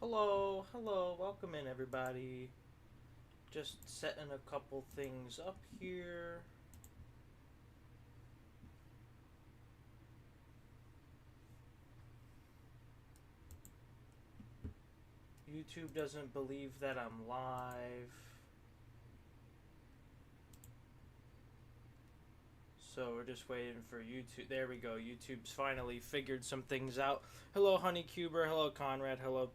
Hello, welcome in everybody. Just setting a couple things up here. YouTube doesn't believe that I'm live. So we're just waiting for YouTube. There we go. YouTube's finally figured some things out. Hello, Honeycuber. Hello, Conrad. Hello,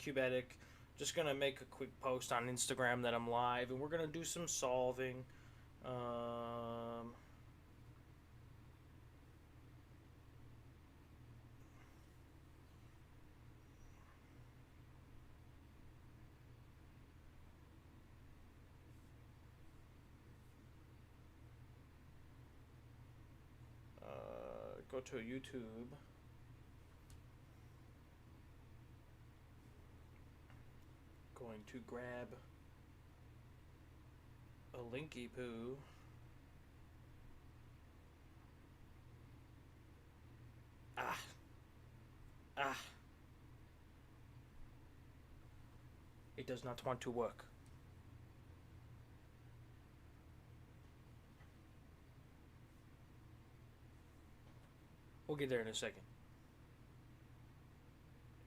Cubetic. Just gonna make a quick post on Instagram that I'm live, and we're gonna do some solving. Um, go to YouTube. Going to grab a linky poo. Ah. Ah. It does not want to work. We'll get there in a second.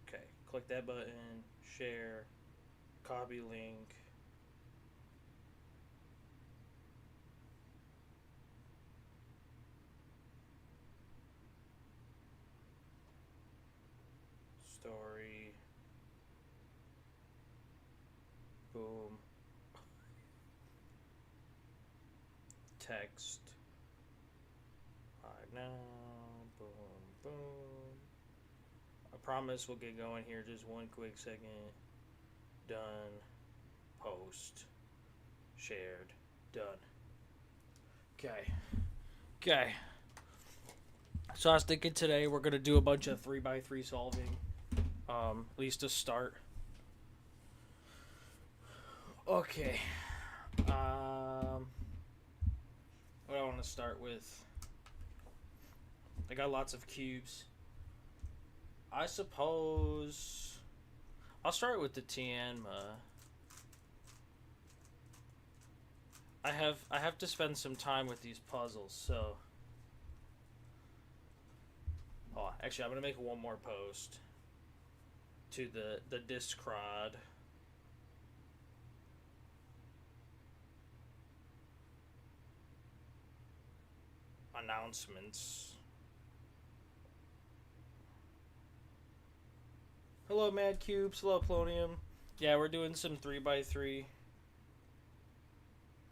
Okay, click that button, share, copy link. Story. Boom. Text. Right now. Boom, boom. I promise we'll get going here. Just one quick second. Done. Post. Shared. Done. Okay. So I was thinking today we're going to do a bunch of 3x3 solving. At least to start. Okay. What I want to start with. I got lots of cubes. I suppose I'll start with the Tianma. I have to spend some time with these puzzles, so actually I'm gonna make one more post to the Discrod. Announcements. Hello, Mad Cubes. Hello, Plonium. Yeah, we're doing some 3x3.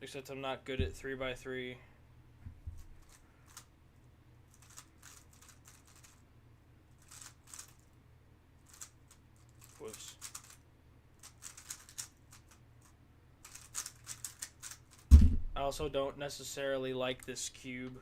Except I'm not good at 3x3. Whoops. I also don't necessarily like this cube.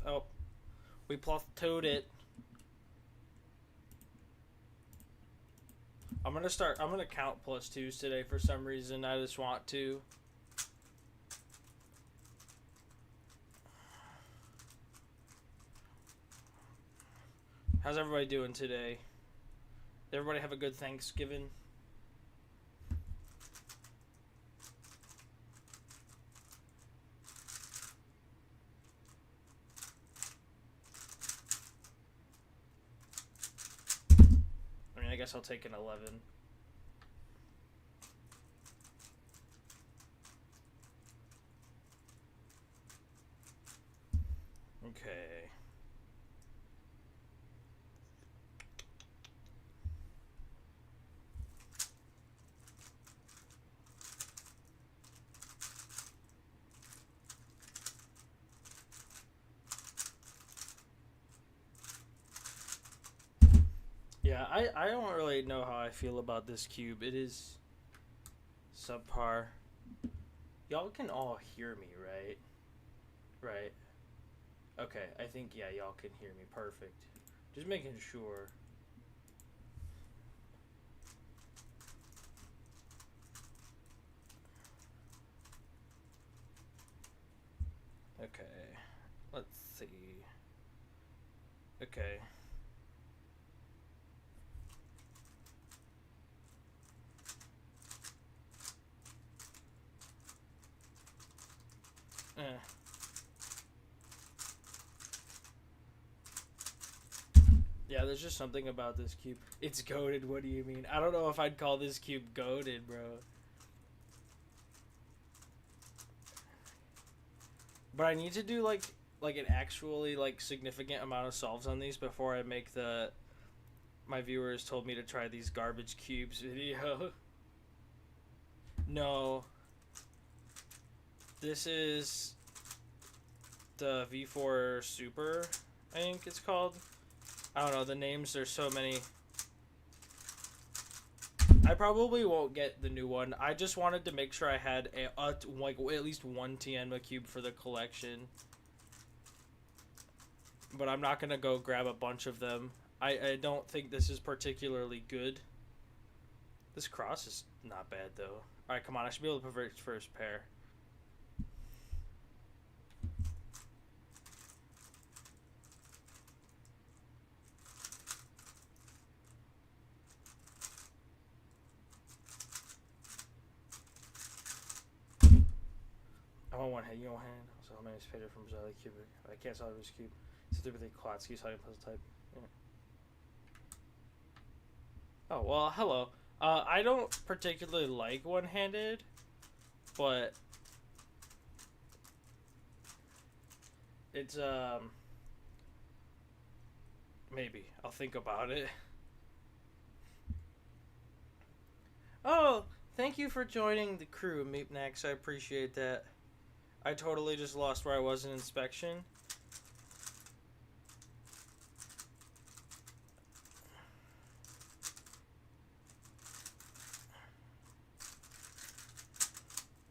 Oh, we plateaued it. I'm gonna count +2s today for some reason. I just want to. How's everybody doing today? Did everybody have a good Thanksgiving? I mean, I guess I'll take an 11. Okay. Yeah, I don't really know how I feel about this cube. It is subpar. Y'all can all hear me, right? Right. Okay, I think, yeah, y'all can hear me. Perfect. Just making sure. Okay. Let's see. Okay. Eh. Yeah, there's just something about this cube. It's goated. What do you mean? I don't know if I'd call this cube goated, bro. But I need to do like an actually like significant amount of solves on these before I make the my viewers told me to try these garbage cubes video. No. This is the V4 Super, I think it's called. I don't know, the names, there's so many. I probably won't get the new one. I just wanted to make sure I had like at least one Tianma cube for the collection. But I'm not gonna go grab a bunch of them. I don't think this is particularly good. This cross is not bad though. Alright, come on, I should be able to convert first pair. I want one hand, you want one hand. So how many is faded from Zelda Cube? I can't solve this cube. It's typically Klotsky's hiding puzzle type. Yeah. Oh, well, hello. I don't particularly like one-handed, but it's, maybe. I'll think about it. Oh, thank you for joining the crew, Meepnax. I appreciate that. I totally just lost where I was in inspection.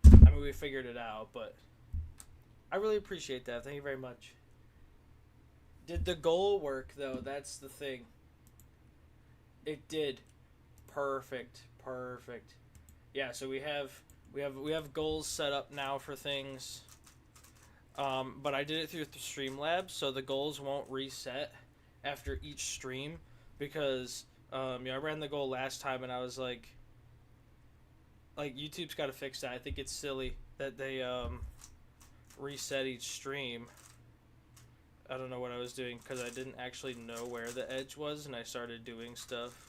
I mean, we figured it out, but I really appreciate that. Thank you very much. Did the goal work, though? That's the thing. It did. Perfect. Perfect. Yeah, so we have goals set up now for things. But I did it through Streamlabs, so the goals won't reset after each stream because I ran the goal last time and I was like YouTube's got to fix that. I think it's silly that they reset each stream. I don't know what I was doing because I didn't actually know where the edge was and I started doing stuff.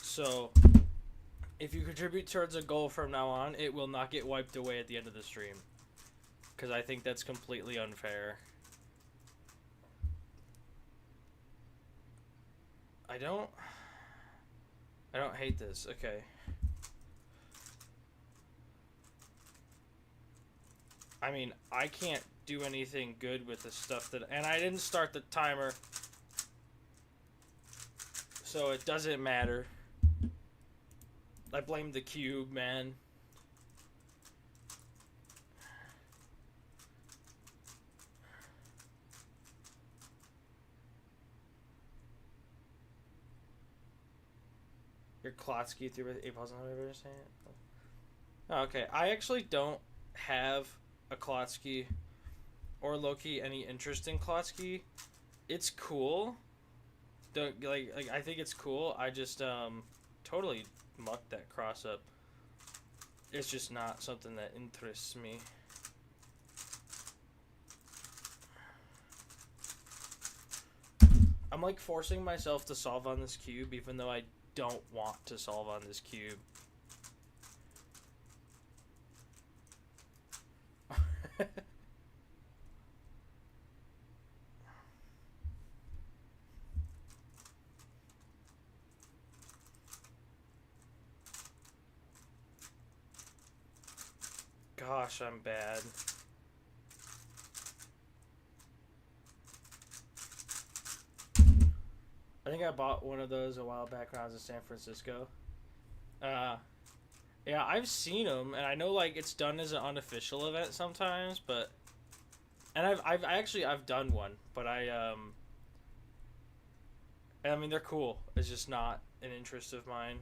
So, if you contribute towards a goal from now on, it will not get wiped away at the end of the stream. Because I think that's completely unfair. I don't hate this. Okay. I mean, I can't do anything good with the stuff that... And I didn't start the timer. So it doesn't matter. I blame the cube, man. Your Klotsky through with 8,000 ever saying it? Oh, okay. I actually don't have a Klotsky or Loki any interest in Klotsky. It's cool. Don't like I think it's cool. I just totally mucked that cross up. It's just not something that interests me. I'm like forcing myself to solve on this cube even though I don't want to solve on this cube. Gosh, I'm bad. think I bought one of those a while back when I was in San Francisco. Uh, yeah, I've seen them, and I know like it's done as an unofficial event sometimes, but and I've done one, but I mean they're cool. It's just not an interest of mine.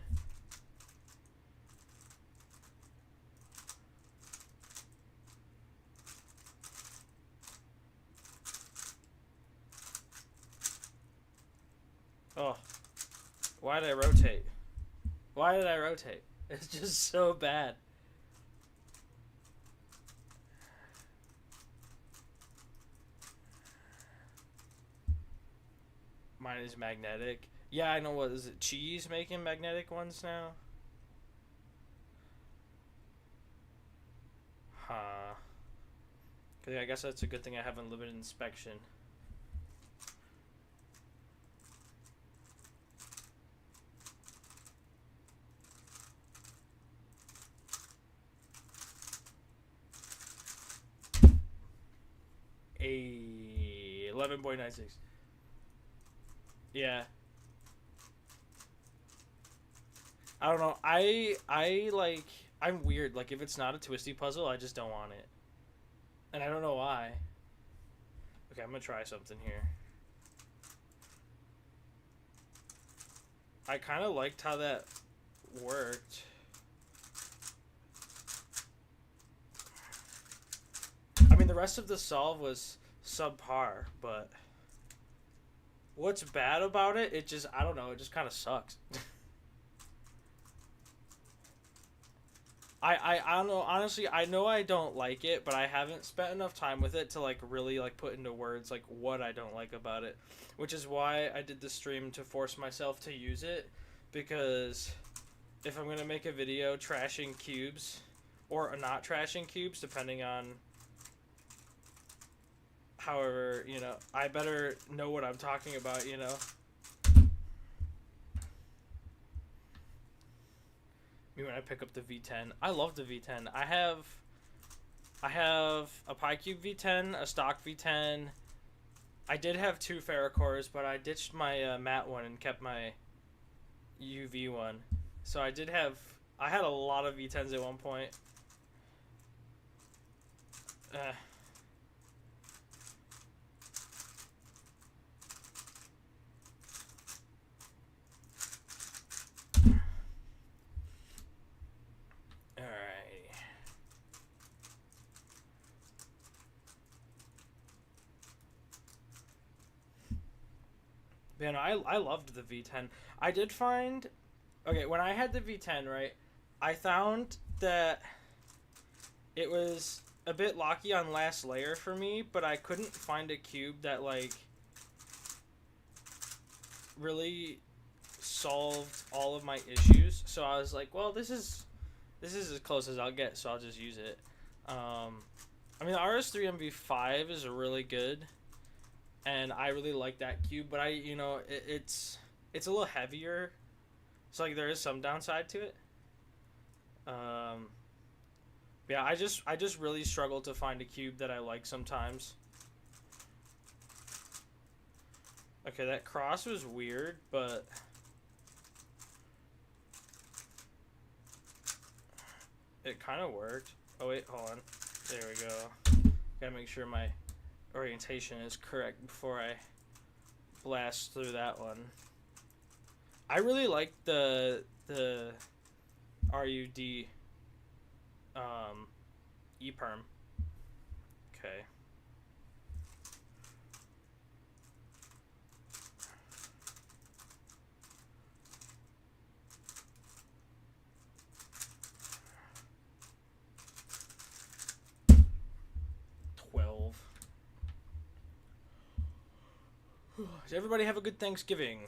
Oh, why did I rotate? Why did I rotate? It's just so bad. Mine is magnetic. Yeah, I know. What is it? Cheese making magnetic ones now? Huh. Cause I guess that's a good thing I have unlimited inspection. A 11.96. Yeah. I don't know. I like I'm weird. Like if it's not a twisty puzzle, I just don't want it. And I don't know why. Okay, I'm gonna try something here. I kind of liked how that worked. I mean, the rest of the solve was subpar, but what's bad about it? It just, I don't know, it just kind of sucks. I don't know, honestly, I know I don't like it, but I haven't spent enough time with it to like really like put into words like what I don't like about it, which is why I did the stream to force myself to use it, because if I'm gonna make a video trashing cubes or not trashing cubes, depending on however, you know, I better know what I'm talking about, you know. Me when I pick up the V10. I love the V10. I have a PyCube V10, a stock V10. I did have two Ferrocores, but I ditched my matte one and kept my UV one. So I had a lot of V10s at one point. Man, I loved the V10. I did find, okay, when I had the V10, right, I found that it was a bit locky on last layer for me, but I couldn't find a cube that, like, really solved all of my issues. So I was like, well, this is as close as I'll get, so I'll just use it. I mean, the RS3MV5 is really good, and I really like that cube, but it's a little heavier, so like there is some downside to it. Yeah, I just really struggle to find a cube that I like sometimes. Okay, that cross was weird, but it kind of worked. Oh wait, hold on. There we go. Gotta make sure my orientation is correct before I blast through that one. I really like the RUD EPERM. Okay. Does everybody have a good Thanksgiving?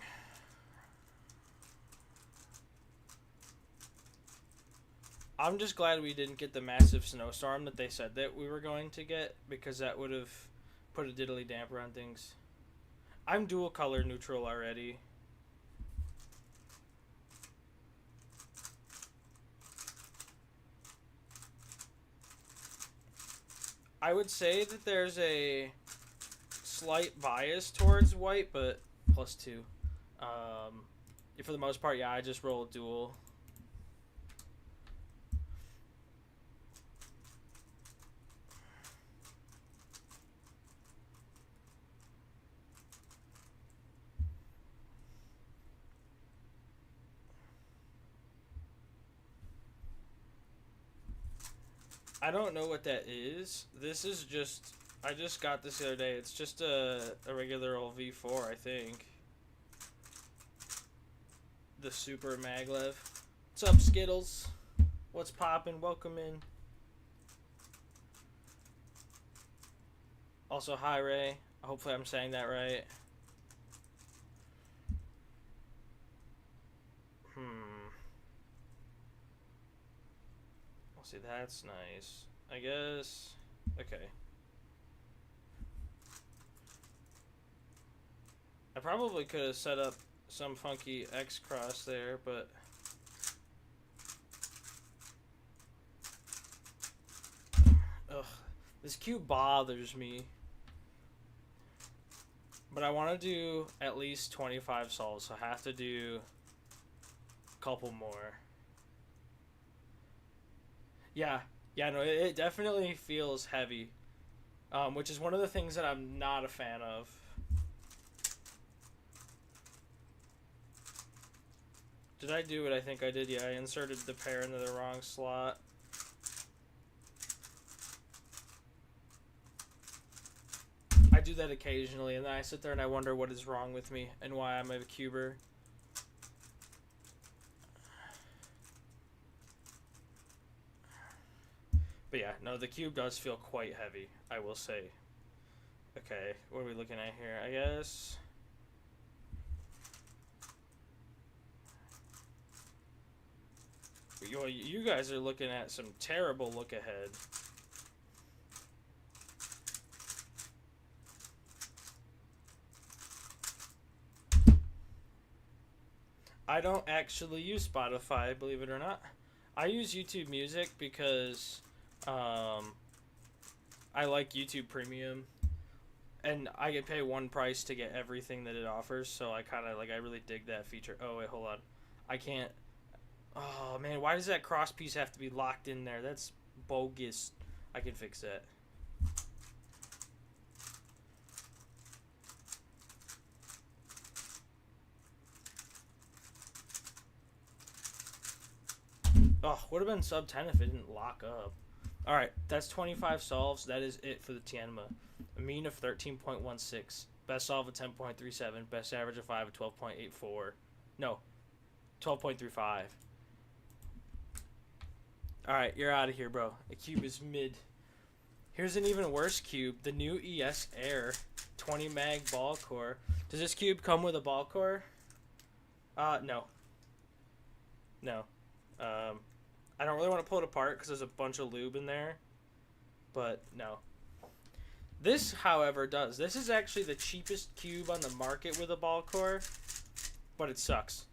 I'm just glad we didn't get the massive snowstorm that they said that we were going to get, because that would have put a diddly damper on things. I'm dual color neutral already. I would say that there's a slight bias towards white, but +2. For the most part, yeah, I just roll dual. I don't know what that is. This is just... I just got this the other day. It's just a regular old V4, I think. The Super Maglev. What's up, Skittles? What's poppin'? Welcome in. Also, hi, Ray. Hopefully I'm saying that right. See, that's nice. I guess... Okay. I probably could have set up some funky X-Cross there, but... Ugh. This cube bothers me. But I want to do at least 25 solves, so I have to do a couple more. Yeah, no, it definitely feels heavy, which is one of the things that I'm not a fan of. Did I do what I think I did? Yeah, I inserted the pair into the wrong slot. I do that occasionally, and then I sit there and I wonder what is wrong with me and why I'm a cuber. But yeah, no, the cube does feel quite heavy, I will say. Okay, what are we looking at here? I guess... You guys are looking at some terrible look ahead. I don't actually use Spotify, believe it or not. I use YouTube Music because I like YouTube Premium, and I get paid one price to get everything that it offers. So I kind of I really dig that feature. Oh wait, hold on, I can't. Oh man, why does that cross piece have to be locked in there? That's bogus. I can fix that. Oh, would have been sub 10 if it didn't lock up. Alright, that's 25 solves. That is it for the Tianma. A mean of 13.16. Best solve of 10.37. Best average of 5 of 12.84. No, 12.35. Alright, you're out of here, bro. The cube is mid. Here's an even worse cube. The new ES Air 20 mag ball core. Does this cube come with a ball core? No. No. I don't really want to pull it apart because there's a bunch of lube in there. But, no. This, however, does. This is actually the cheapest cube on the market with a ball core. But it sucks.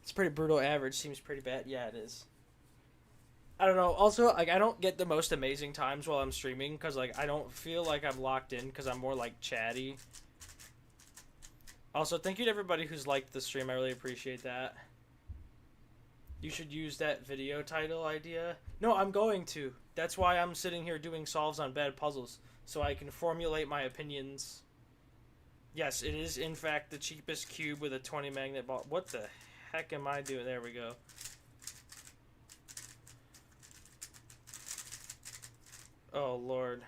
It's pretty brutal average. Seems pretty bad. Yeah, it is. I don't know. Also, I don't get the most amazing times while I'm streaming because, I don't feel like I'm locked in because I'm more, chatty. Also, thank you to everybody who's liked the stream. I really appreciate that. You should use that video title idea. No, I'm going to. That's why I'm sitting here doing solves on bad puzzles, so I can formulate my opinions. Yes, it is, in fact, the cheapest cube with a 20 magnet ball. What the heck am I doing? There we go. Oh, Lord.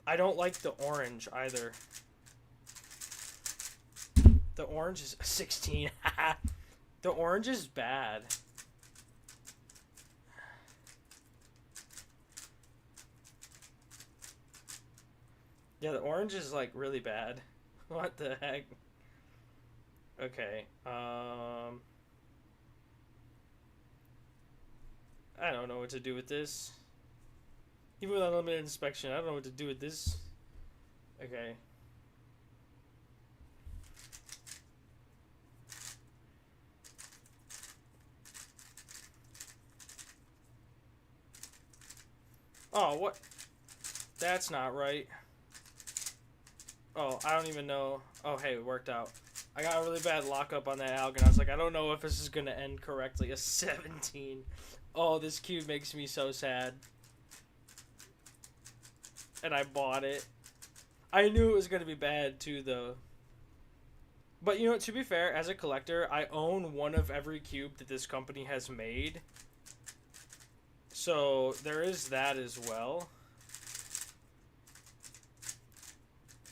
I don't like the orange, either. The orange is 16. The orange is bad. Yeah, the orange is, really bad. What the heck? Okay, I don't know what to do with this. Even with unlimited inspection, I don't know what to do with this. Okay. Oh, what? That's not right. Oh, I don't even know. Oh, hey, it worked out. I got a really bad lockup on that alg, and I was like, I don't know if this is going to end correctly. A 17. Oh, this cube makes me so sad. And I bought it. I knew it was going to be bad, too, though. But, you know, to be fair, as a collector, I own one of every cube that this company has made. So, there is that as well.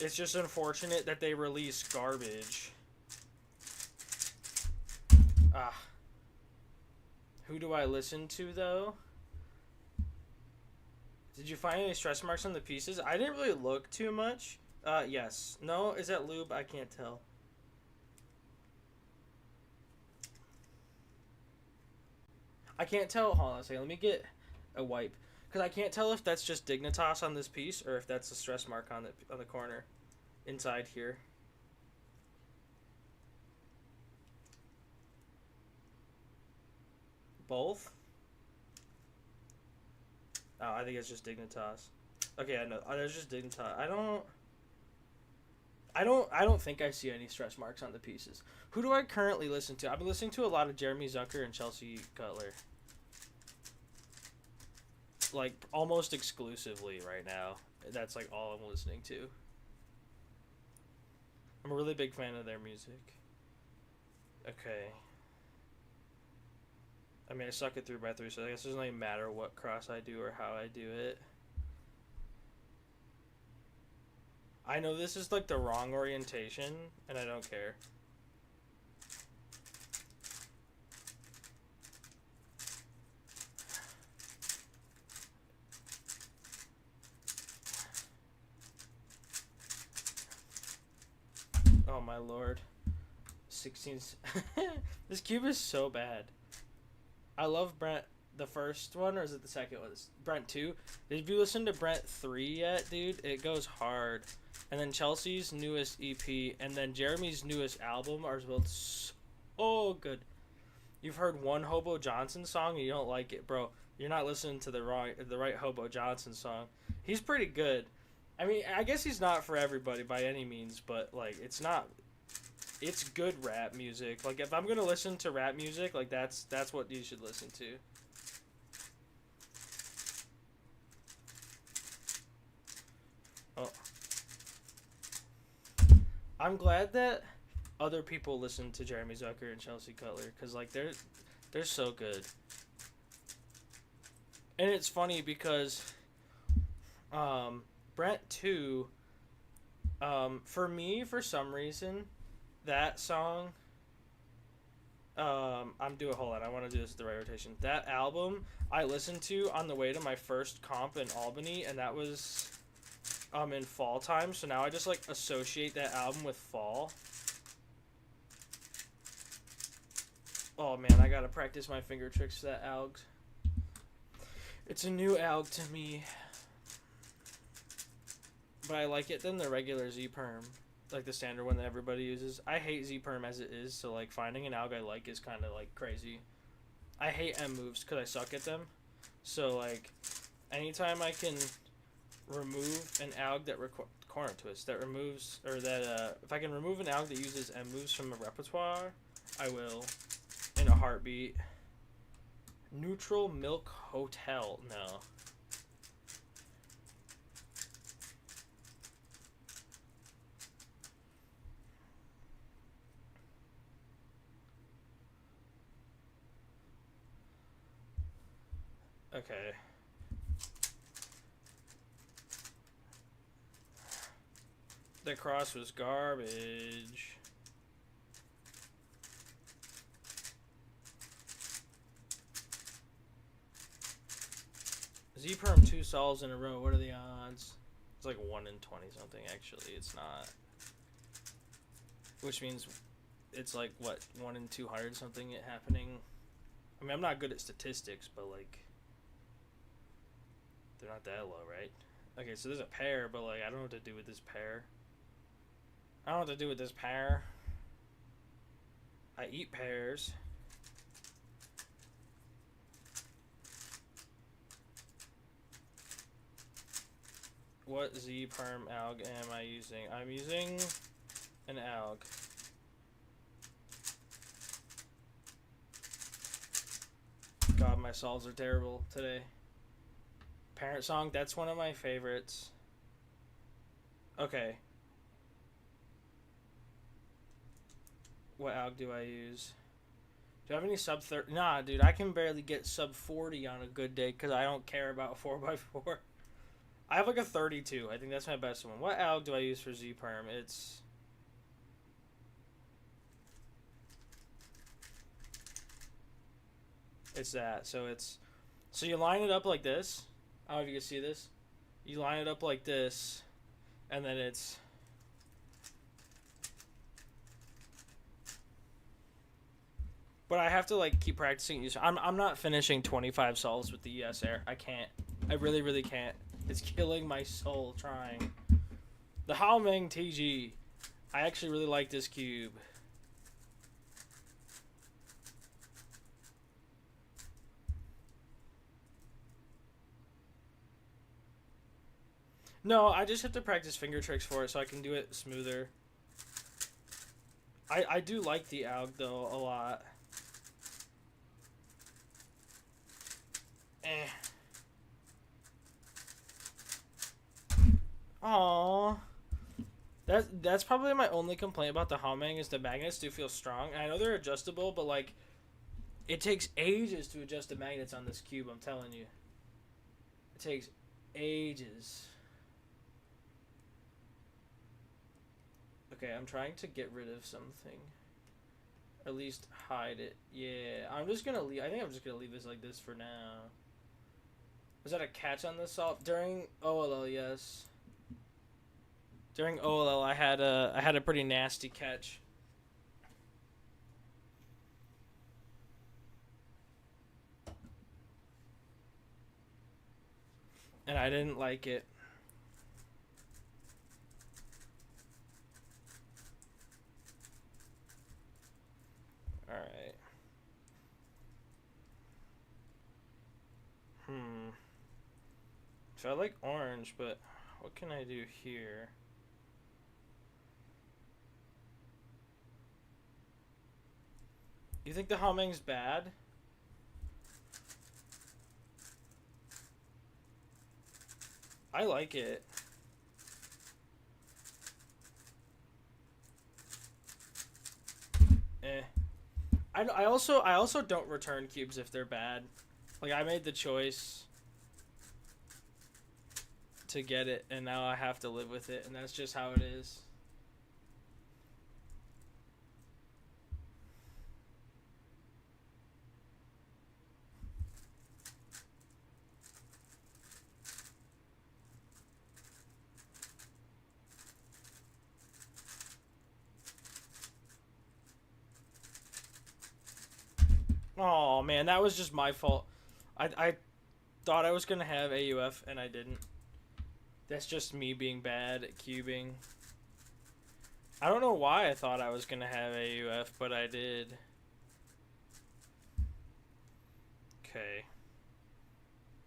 It's just unfortunate that they release garbage. Ah. Who do I listen to, though? Did you find any stress marks on the pieces? I didn't really look too much. Yes. No? Is that lube? I can't tell. I can't tell. Hold on a second. Let me get a wipe. Because I can't tell if that's just Dignitas on this piece or if that's a stress mark on the corner. Inside here. Both? Oh, I think it's just Dignitas. Okay, I know. Oh, there's just Dignitas. I don't think I see any stress marks on the pieces. Who do I currently listen to? I've been listening to a lot of Jeremy Zucker and Chelsea Cutler. Like, almost exclusively right now. That's, like, all I'm listening to. I'm a really big fan of their music. Okay. I mean, I suck at 3x3, so I guess it doesn't even matter what cross I do or how I do it. I know this is, like, the wrong orientation, and I don't care. Oh my lord. 16. This cube is so bad. I love Brent, the first one, or is it the second one? Brent 2. Did you listen to Brent 3 yet, dude? It goes hard. And then Chelsea's newest EP, and then Jeremy's newest album are both so good. You've heard one Hobo Johnson song and you don't like it, bro. You're not listening to the right Hobo Johnson song. He's pretty good. I mean, I guess he's not for everybody by any means, but, like, it's good rap music. Like, if I'm gonna listen to rap music, like, that's what you should listen to. Oh. I'm glad that other people listen to Jeremy Zucker and Chelsea Cutler, because, like, they're so good. And it's funny because, Brent 2, for me, for some reason, that song, hold on, I want to do this at the right rotation. That album, I listened to on the way to my first comp in Albany, and that was, in fall time, so now I just, like, associate that album with fall. Oh, man, I gotta practice my finger tricks to that alg. It's a new alg to me. But I like it than the regular Z-Perm. Like the standard one that everybody uses. I hate Z-Perm as it is, so like finding an alg I like is kind of like crazy. I hate M moves because I suck at them. So like, anytime I can remove an alg that corner twist that removes, or that if I can remove an alg that uses M moves from a repertoire, I will, in a heartbeat. Neutral Milk Hotel, no. Okay. The cross was garbage. Z-Perm 2 solves in a row. What are the odds? It's like 1 in 20 something. Actually, it's not. Which means it's like, what, 1 in 200 something it happening. I mean, I'm not good at statistics, but like, they're not that low, right? Okay, so there's a pair, but like, I don't know what to do with this pair. I don't know what to do with this pair. I eat pears. What Z perm alg am I using? I'm using an alg. God, my solves are terrible today. Parent Song, that's one of my favorites. Okay. What alg do I use? Do I have any sub 30? Nah, dude, I can barely get sub 40 on a good day because I don't care about 4x4. I have like a 32. I think that's my best one. What alg do I use for Z perm? It's that. So you line it up like this. I don't know if you can see this. You line it up like this, and then it's. But I have to like keep practicing. I'm not finishing 25 solves with the ES Air. I can't. I really can't. It's killing my soul trying. The Haomeng TG. I actually really like this cube. No, I just have to practice finger tricks for it so I can do it smoother. I do like the alg though a lot. Aww. That's probably my only complaint about the Haomeng is the magnets do feel strong. And I know they're adjustable, but like, it takes ages to adjust the magnets on this cube, I'm telling you. It takes ages. Okay, I'm trying to get rid of something. At least hide it. Yeah, I'm just gonna leave. I think I'm just gonna leave this like this for now. Was that a catch on this solve? During OLL, yes. During OLL, I had a pretty nasty catch. And I didn't like it. Alright. So I like orange, but what can I do here? You think the Haomeng's bad? I like it. I also don't return cubes if they're bad. Like, I made the choice to get it, and now I have to live with it, and that's just how it is. Oh man, that was just my fault. I thought I was gonna have AUF and I didn't. That's just me being bad at cubing. I don't know why I thought I was gonna have AUF, but I did. Okay.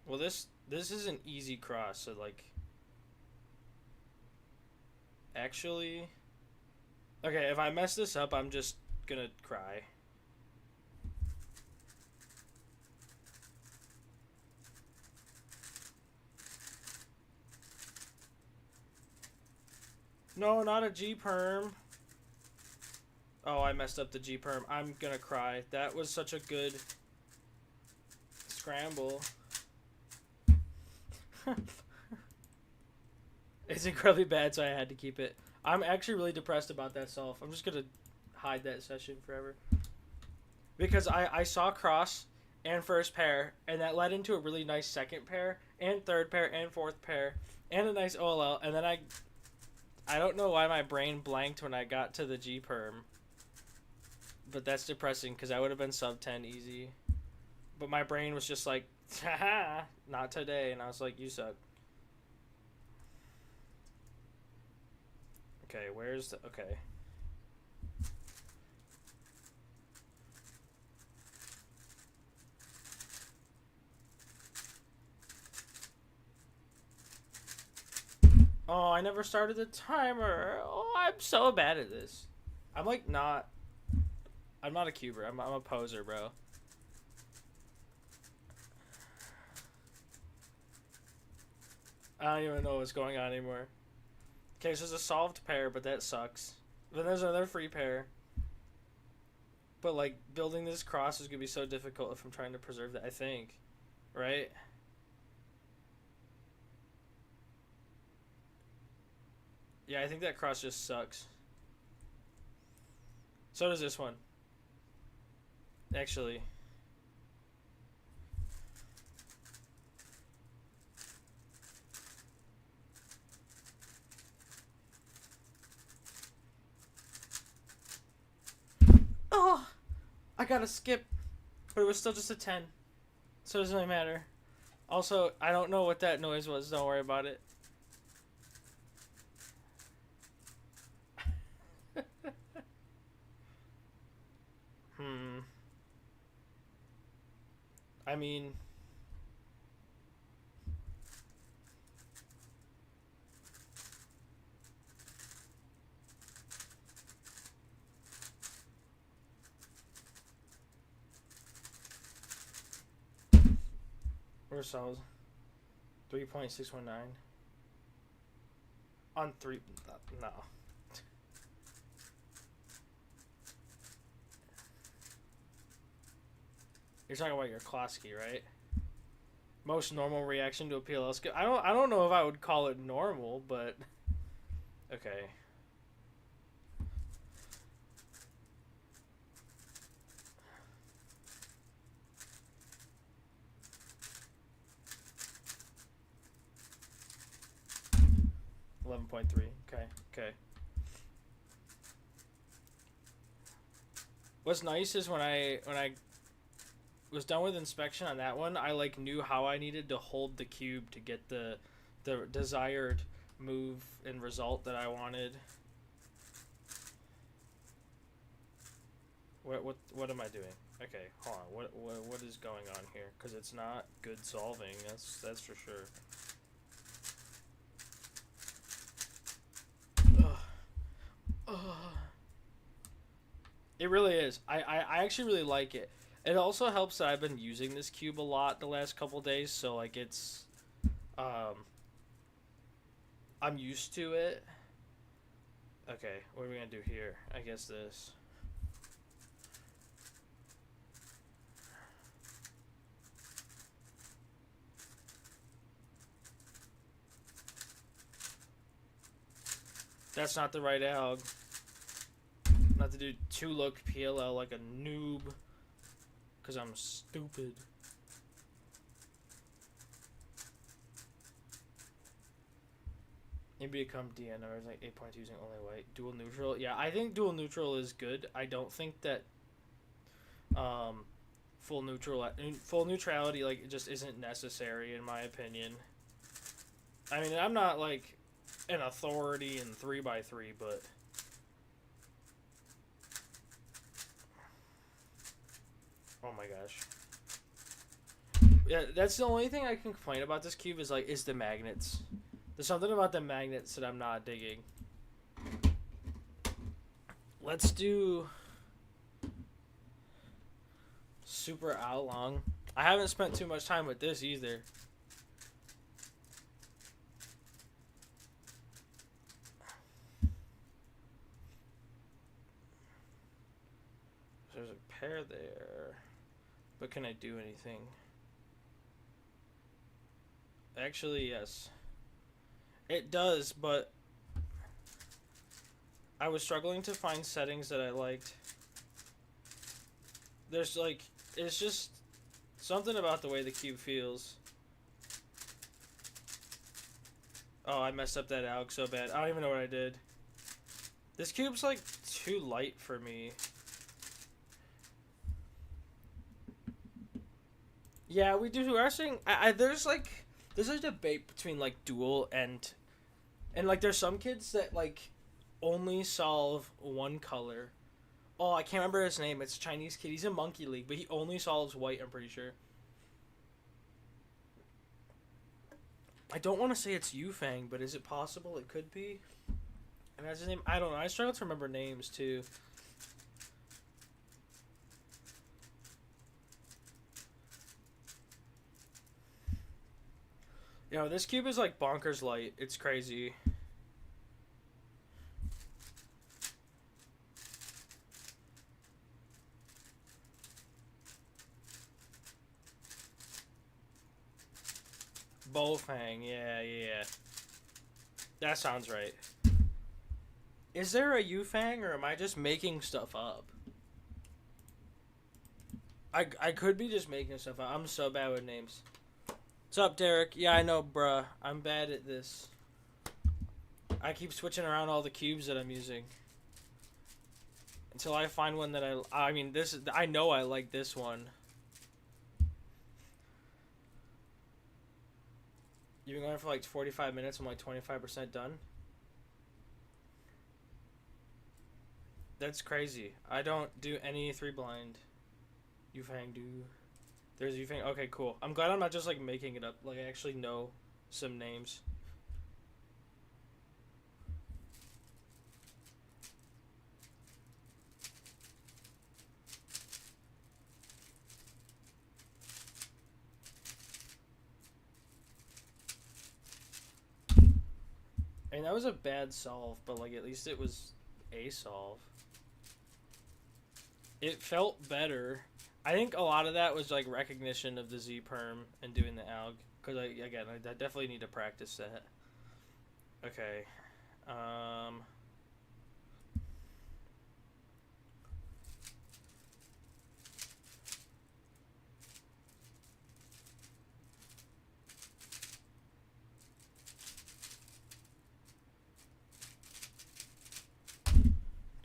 Well, this is an easy cross, so like. Actually. Okay, if I mess this up, I'm just gonna cry. No, not a G perm. Oh, I messed up the G perm. I'm gonna cry. That was such a good scramble. It's incredibly bad, so I had to keep it. I'm actually really depressed about that solve. I'm just gonna hide that session forever. Because I saw cross and first pair, and that led into a really nice second pair, and third pair, and fourth pair, and a nice OLL, and then I don't know why my brain blanked when I got to the G perm. But that's depressing because I would have been sub 10 easy. But my brain was just like, haha, not today. And I was like, you suck. Okay, where's the... Okay. Oh, I never started the timer. Oh, I'm so bad at this. I'm like not. I'm not a cuber. I'm a poser, bro. I don't even know what's going on anymore. Okay, so there's a solved pair, but that sucks. Then there's another free pair. But like building this cross is gonna be so difficult if I'm trying to preserve that. I think, right? Yeah, I think that cross just sucks. So does this one. Actually. Oh, I gotta skip, but it was still just a 10, so it doesn't really matter. Also, I don't know what that noise was. Don't worry about it. Hmm. I mean, where's cells? 3.619 on three. No. You're talking about your Klosky, right? Most normal reaction to a PLL skip. I don't know if I would call it normal, but okay. $11.3. Okay. Okay. What's nice is when I was done with inspection on that one, I like knew how I needed to hold the cube to get the desired move and result that I wanted. What am I doing? Okay, hold on. What is going on here? Because it's not good solving. That's for sure. Ugh. Ugh. It really is. I actually really like it. It also helps that I've been using this cube a lot the last couple days, so like it's um I'm used to it. Okay, what are we gonna do here? I guess this. That's not the right alg. Not to do 2-look PLL like a noob. Because I'm stupid. Maybe become DN or like 8.2 using only white. Dual neutral. Yeah, I think dual neutral is good. I don't think that full neutrality like it just isn't necessary in my opinion. I mean, I'm not like an authority in 3x3, but oh my gosh. Yeah, that's the only thing I can complain about this cube is the magnets. There's something about the magnets that I'm not digging. Let's do super Oolong. I haven't spent too much time with this either. There's a pair there. But can I do anything? Actually, yes. It does, but I was struggling to find settings that I liked. There's like, it's just something about the way the cube feels. Oh, I messed up that alg so bad. I don't even know what I did. This cube's like too light for me. Yeah, we do. We're saying there's a debate between like dual and like there's some kids that like only solve one color. Oh, I can't remember his name. It's a Chinese kid. He's in Monkey League, but he only solves white. I'm pretty sure. I don't want to say it's Yufang, but is it possible it could be? And that's his name. I don't know. I struggle to remember names too. You know, this cube is like bonkers light. It's crazy. Bofang, yeah. That sounds right. Is there a Yufang, or am I just making stuff up? I could be just making stuff up. I'm so bad with names. What's up, Derek? Yeah, I know, bruh. I'm bad at this. I keep switching around all the cubes that I'm using. Until I find one that I mean, this, I know I like this one. You've been going for like 45 minutes. I'm like 25% done. That's crazy. I don't do any 3 blind. Yufang do. There's Yufang. Okay, cool. I'm glad I'm not just like making it up. Like, I actually know some names. I mean, that was a bad solve, but like at least it was a solve. It felt better. I think a lot of that was like recognition of the Z perm and doing the alg. Because I definitely need to practice that. Okay.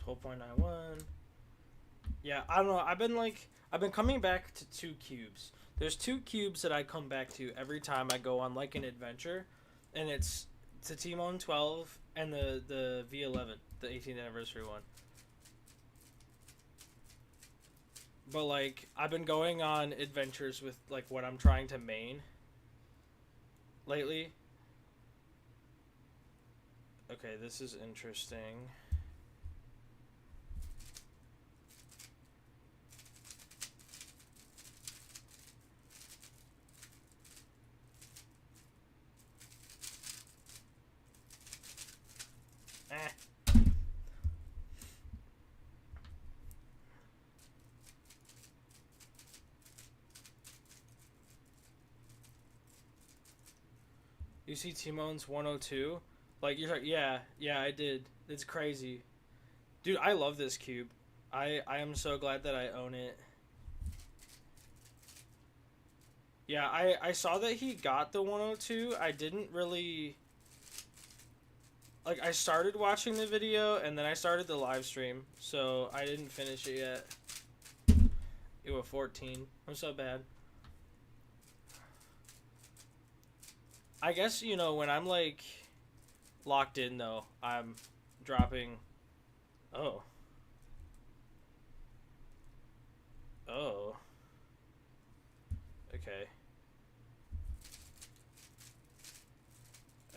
12.91. Yeah, I don't know. I've been coming back to 2 cubes. There's 2 cubes that I come back to every time I go on like an adventure, and it's Timon 12 and the V11, the 18th anniversary one. But like I've been going on adventures with like what I'm trying to main lately. Okay, this is interesting. You see Timon's 102? Like, you're like, yeah, I did. It's crazy. Dude, I love this cube. I am so glad that I own it. Yeah, I saw that he got the 102. I didn't really... Like, I started watching the video, and then I started the live stream, so I didn't finish it yet. Ew, a 14. I'm so bad. I guess, you know, when I'm, like, locked in, though, I'm dropping... Oh. Oh. Okay.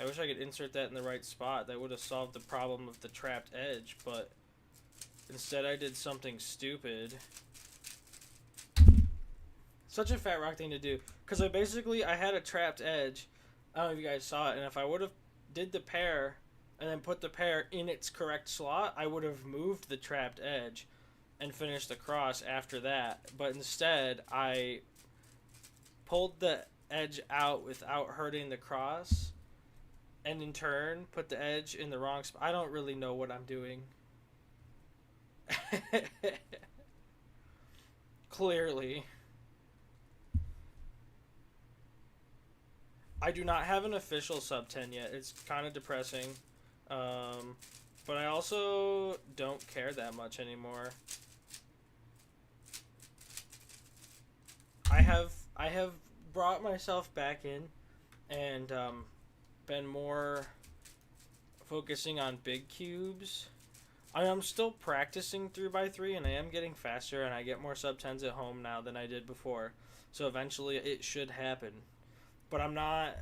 I wish I could insert that in the right spot. That would have solved the problem of the trapped edge, but instead I did something stupid. Such a fat rock thing to do. Because I had a trapped edge. I don't know if you guys saw it, and if I would have did the pair and then put the pair in its correct slot, I would have moved the trapped edge and finished the cross after that. But instead, I pulled the edge out without hurting the cross, and in turn, put the edge in the wrong spot. I don't really know what I'm doing. Clearly. I do not have an official sub 10 yet. It's kind of depressing. But I also don't care that much anymore. I have brought myself back in and been more focusing on big cubes. I'm still practicing 3x3 and I am getting faster, and I get more sub 10s at home now than I did before. So eventually it should happen. But I'm not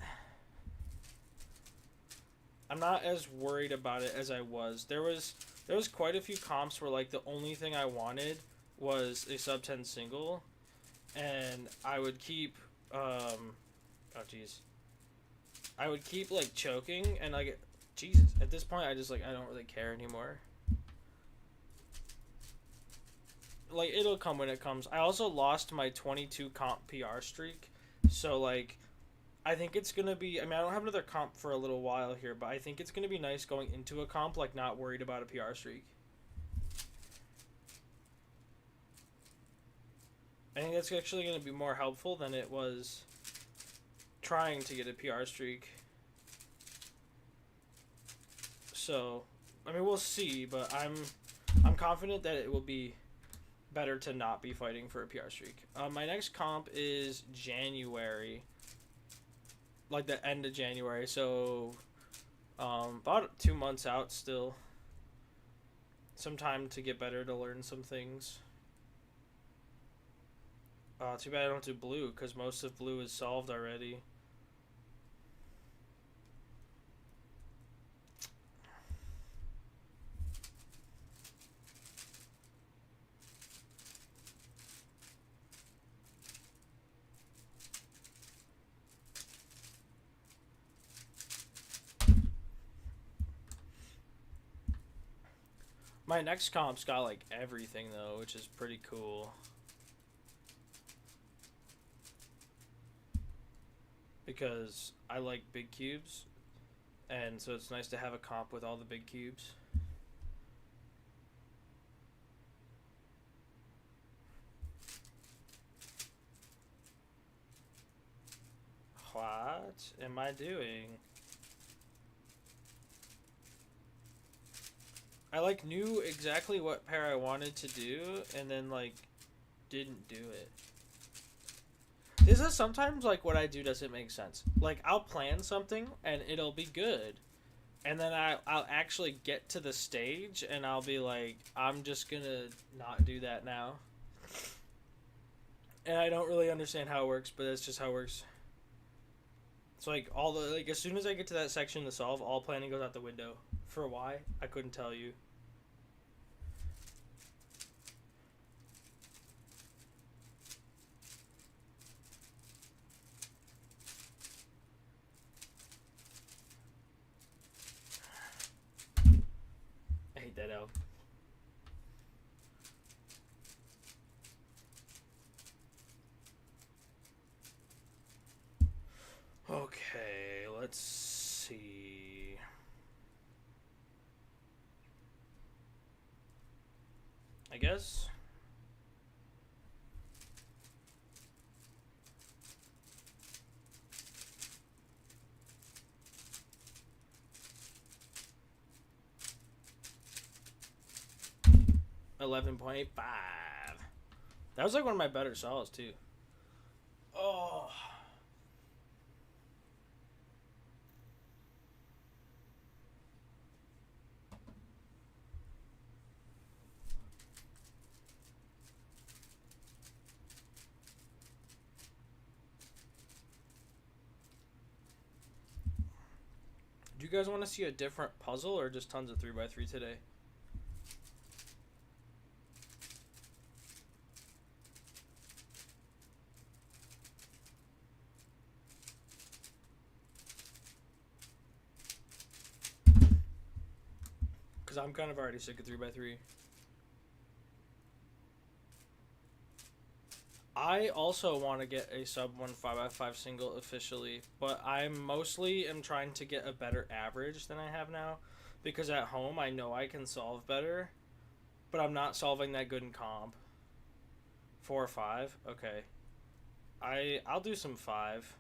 I'm not as worried about it as I was. There was quite a few comps where like the only thing I wanted was a sub 10 single, and I would keep oh jeez, I would keep like choking and like Jesus. At this point, I just like I don't really care anymore. Like it'll come when it comes. I also lost my 22 comp PR streak, so like I think it's gonna be. I mean, I don't have another comp for a little while here, but I think it's gonna be nice going into a comp like not worried about a PR streak. I think that's actually gonna be more helpful than it was trying to get a PR streak. So, I mean, we'll see, but I'm confident that it will be better to not be fighting for a PR streak. My next comp is January, like the end of January, so about 2 months out still. Some time to get better, to learn some things. Too bad I don't do blue, because most of blue is solved already. My next comp's got like everything though, which is pretty cool. Because I like big cubes, and so it's nice to have a comp with all the big cubes. What am I doing? I like knew exactly what pair I wanted to do, and then like didn't do it. This is sometimes like what I do doesn't make sense. Like I'll plan something and it'll be good, and then I'll actually get to the stage and I'll be like, I'm just gonna not do that now. And I don't really understand how it works, but that's just how it works. It's like all the like as soon as I get to that section to solve, all planning goes out the window. For why? I couldn't tell you. I hate that out. Okay, let's see. I guess. $11.85. That was like one of my better solves too. Oh. Do you guys want to see a different puzzle or just tons of 3x3 today? Because I'm kind of already sick of 3x3. I also want to get a sub 1 5x5 single officially, but I mostly am trying to get a better average than I have now, because at home I know I can solve better, but I'm not solving that good in comp. 4 or 5? Okay. I'll do some 5.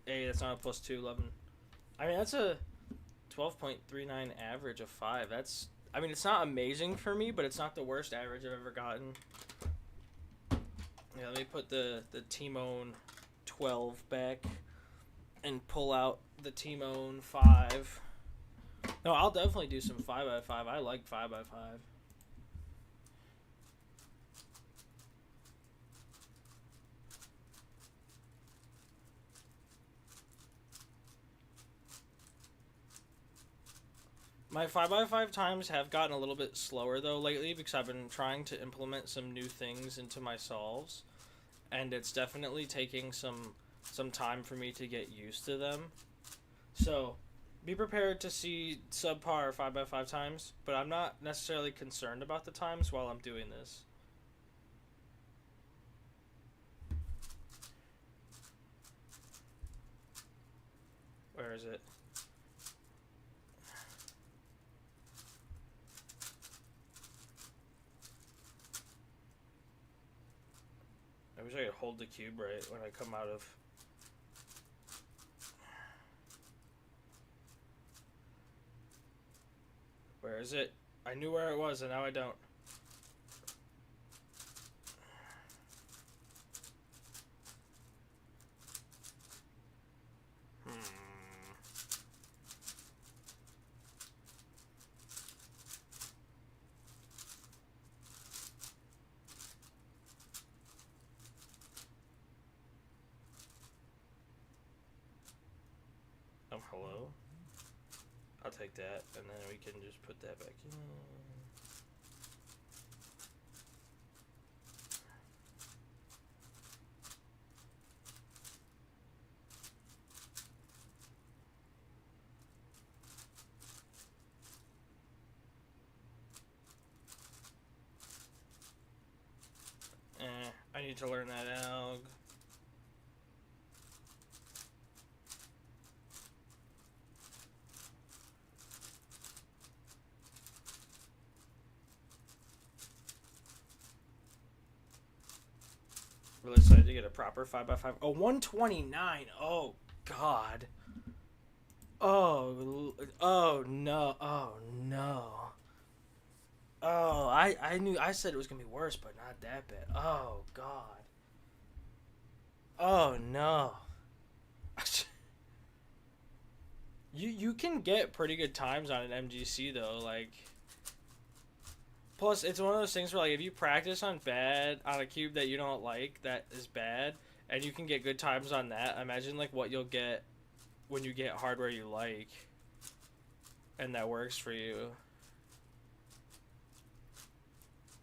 Hey, that's not a plus 2, 11. I mean, that's a 12.39 average of 5. That's, I mean, it's not amazing for me, but it's not the worst average I've ever gotten. Yeah, let me put the Timone 12 back and pull out the Timone 5. No, I'll definitely do some 5x5. I like 5x5. My 5x5 times have gotten a little bit slower though lately because I've been trying to implement some new things into my solves, and it's definitely taking some time for me to get used to them. So, be prepared to see subpar 5x5 times, but I'm not necessarily concerned about the times while I'm doing this. Where is it? I wish I could hold the cube right when I come out of... Where is it? I knew where it was and now I don't. Hello? I'll take that, and then we can just put that back in. I need to learn that alg. Really excited to get a proper 5x5. Oh, 129. Oh, God. Oh, oh, no. Oh, no. Oh, I knew, I said it was going to be worse, but not that bad. Oh, God. Oh, no. You can get pretty good times on an MGC, though, like... Plus, it's one of those things where, like, if you practice on a cube that you don't like, that is bad, and you can get good times on that, imagine, like, what you'll get when you get hardware you like, and that works for you.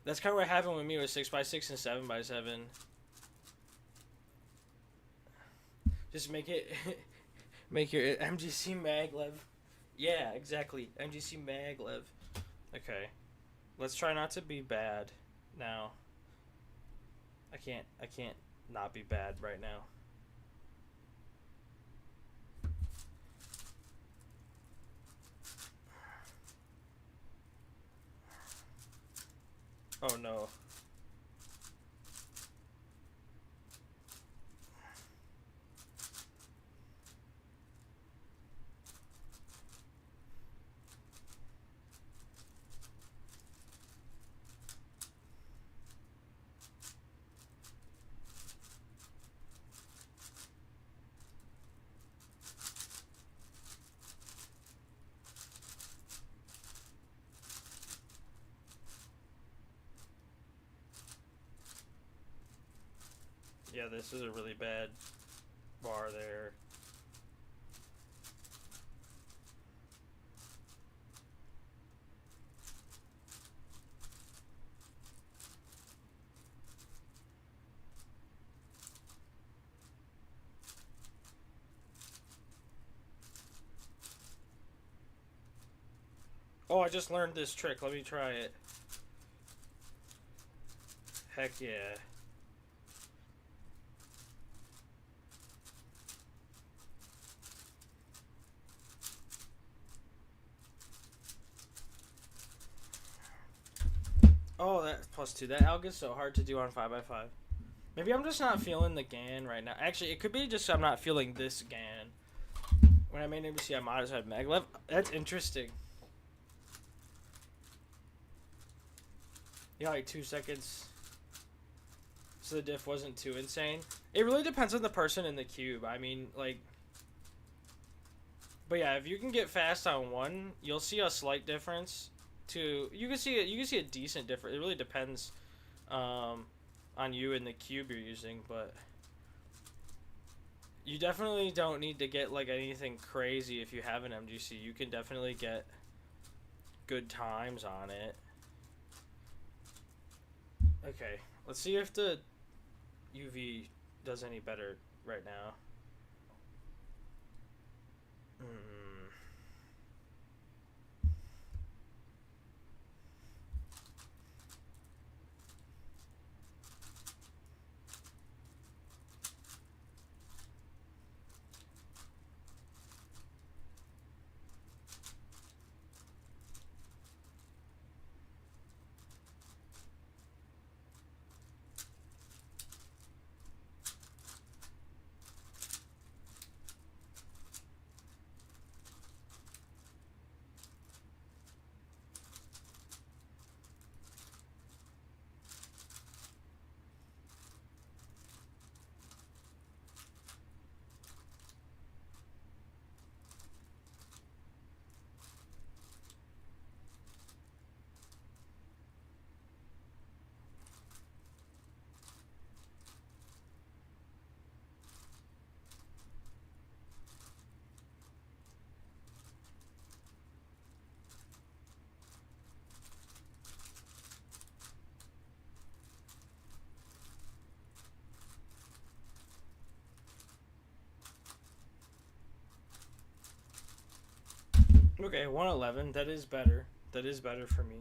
That's kind of what happened with me with 6x6 and 7x7. Just make it, make your MGC maglev. Yeah, exactly, MGC maglev. Okay. Let's try not to be bad now. I can't not be bad right now. Oh no. Yeah, this is a really bad bar there. Oh, I just learned this trick. Let me try it. Heck yeah. Oh, that's +2. That alg is so hard to do on 5x5. Maybe I'm just not feeling the GAN right now. Actually, it could be just I'm not feeling this GAN. When I made MBC, I modified maglev. That's interesting. Yeah, like 2 seconds. So the diff wasn't too insane. It really depends on the person in the cube. I mean, like... But yeah, if you can get fast on one, you'll see a slight difference. You can see a decent difference. It really depends on you and the cube you're using, but you definitely don't need to get like anything crazy if you have an MGC. You can definitely get good times on it. Okay, let's see if the UV does any better right now. Okay, 111. That is better. That is better for me.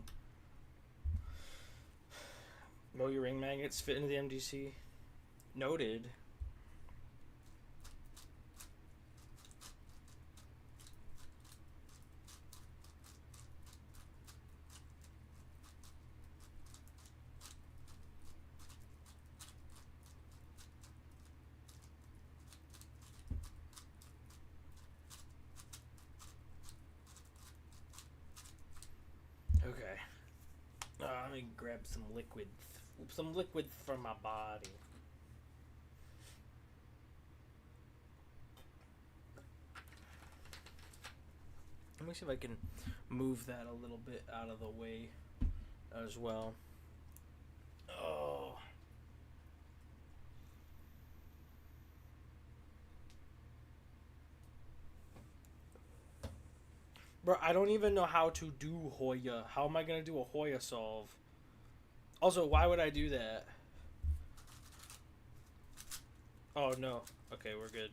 Will your ring magnets fit into the MGC? Noted. Okay. Let me grab some liquid. Some liquid from my body. Let me see if I can move that a little bit out of the way as well. Oh. Bro, I don't even know how to do Hoya. How am I going to do a Hoya solve? Also, why would I do that? Oh, no. Okay, we're good.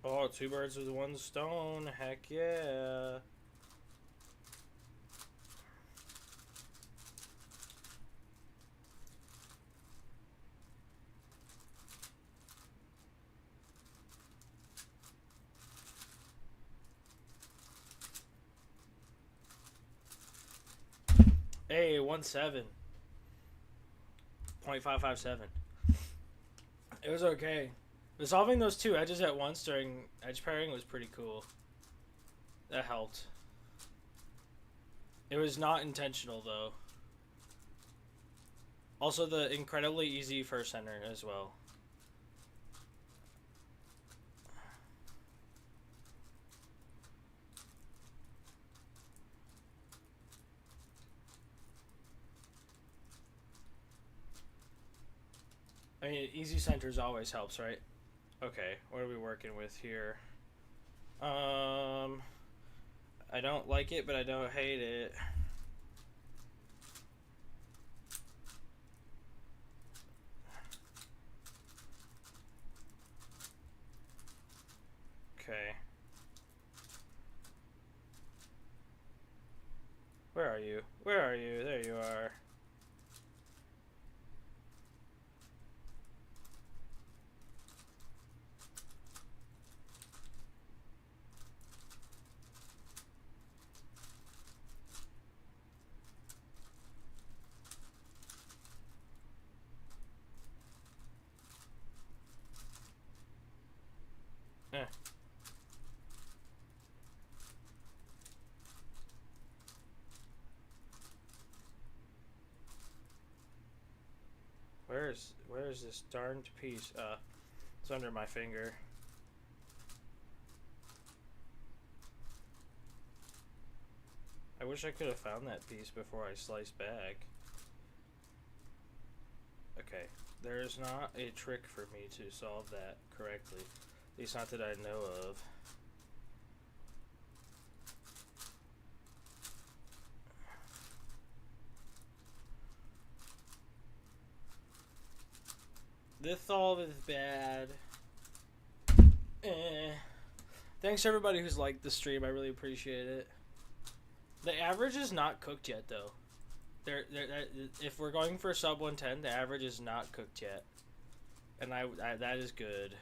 Oh, two birds with one stone. Heck yeah. Hey, 1-7. 0.557. It was okay. Resolving those two edges at once during edge pairing was pretty cool. That helped. It was not intentional, though. Also, the incredibly easy first center as well. I mean, easy centers always helps, right? Okay, what are we working with here? I don't like it, but I don't hate it. Okay. Where are you? Where are you? There you are. Eh. Where's this darned piece? It's under my finger. I wish I could have found that piece before I sliced back. Okay, there's not a trick for me to solve that correctly. At least not that I know of. This solve is bad. Thanks to everybody who's liked the stream. I really appreciate it. The average is not cooked yet, though. If we're going for sub 110, the average is not cooked yet, and I that is good.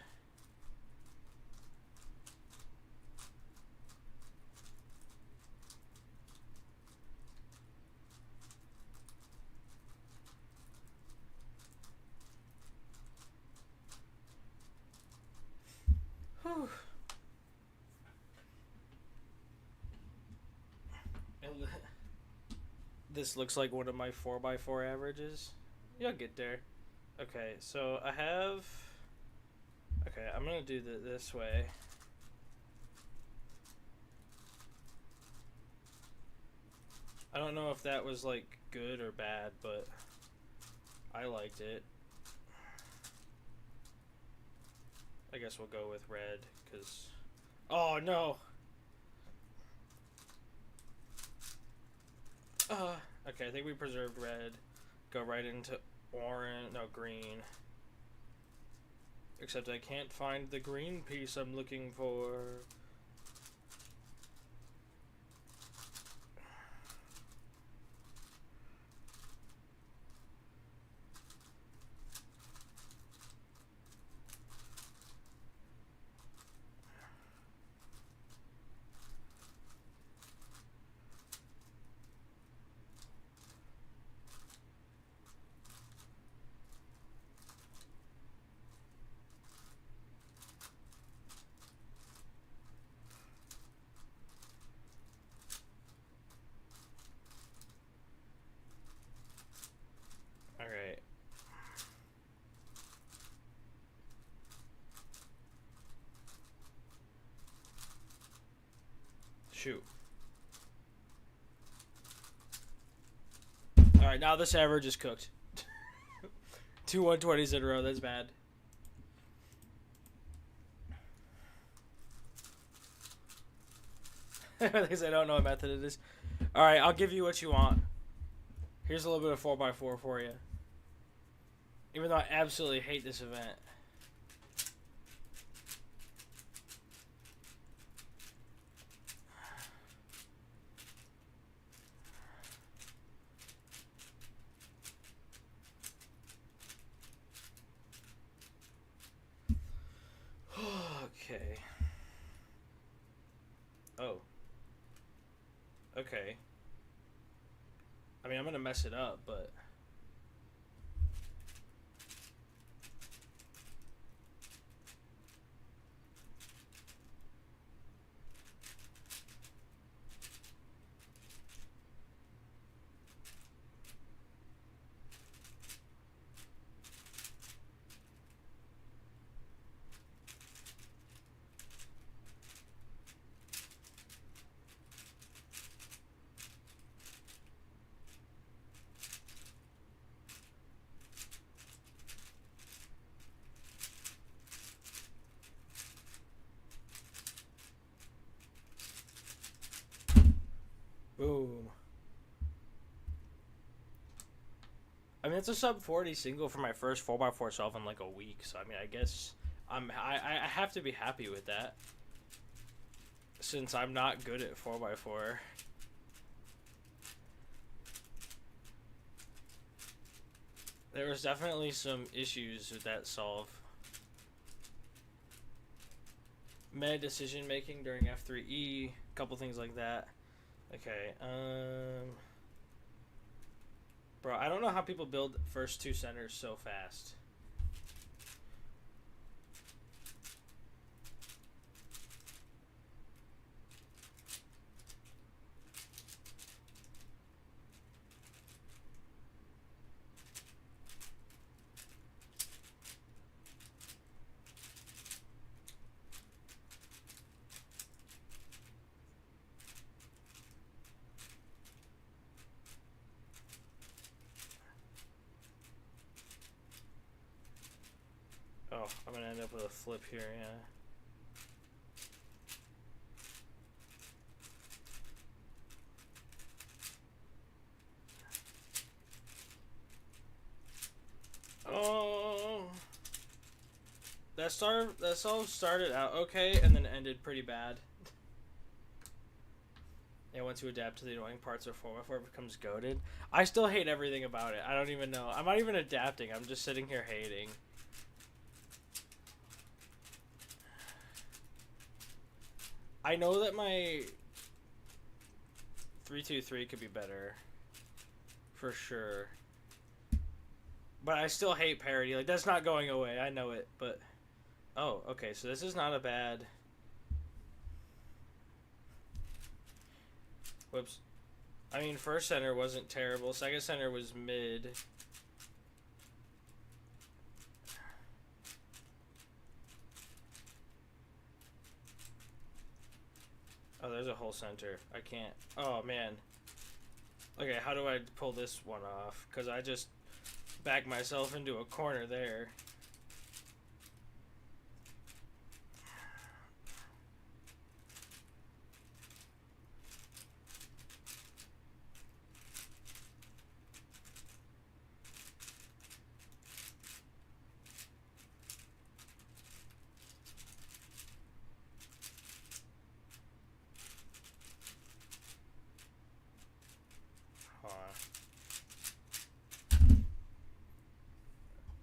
Whew. This looks like one of my 4x4 averages. You'll get there. Okay, so I have... Okay, I'm gonna do this way. I don't know if that was, like, good or bad, but I liked it. I guess we'll go with red, because... Oh, no! Okay, I think we preserved red. Go right into orange, no, green. Except I can't find the green piece I'm looking for. Alright. Shoot. Alright, now this average is cooked. 2 120s in a row, that's bad. Because I don't know what method it is. Alright, I'll give you what you want. Here's a little bit of 4x4 for you. Even though I absolutely hate this event. Okay. Oh. Okay. I mean, I'm gonna mess it up, but... Boom. I mean, it's a sub 40 single for my first 4x4 solve in like a week, so I mean, I guess I have to be happy with that. Since I'm not good at 4x4. There was definitely some issues with that solve. Meta decision making during F3E, a couple things like that. Okay, bro, I don't know how people build first two centers so fast. Oh, I'm gonna end up with a flip here, yeah. Oh, that all started out okay and then ended pretty bad. Yeah, once you adapt to the annoying parts of 4x4, it becomes goated. I still hate everything about it. I don't even know. I'm not even adapting. I'm just sitting here hating. I know that my 3-2-3 could be better. For sure. But I still hate parity. Like, that's not going away. I know it, but... Oh, okay, so this is not a bad... Whoops. I mean, first center wasn't terrible. Second center was mid. Oh, there's a whole center. I can't... Oh, man. Okay, how do I pull this one off? Because I just backed myself into a corner there.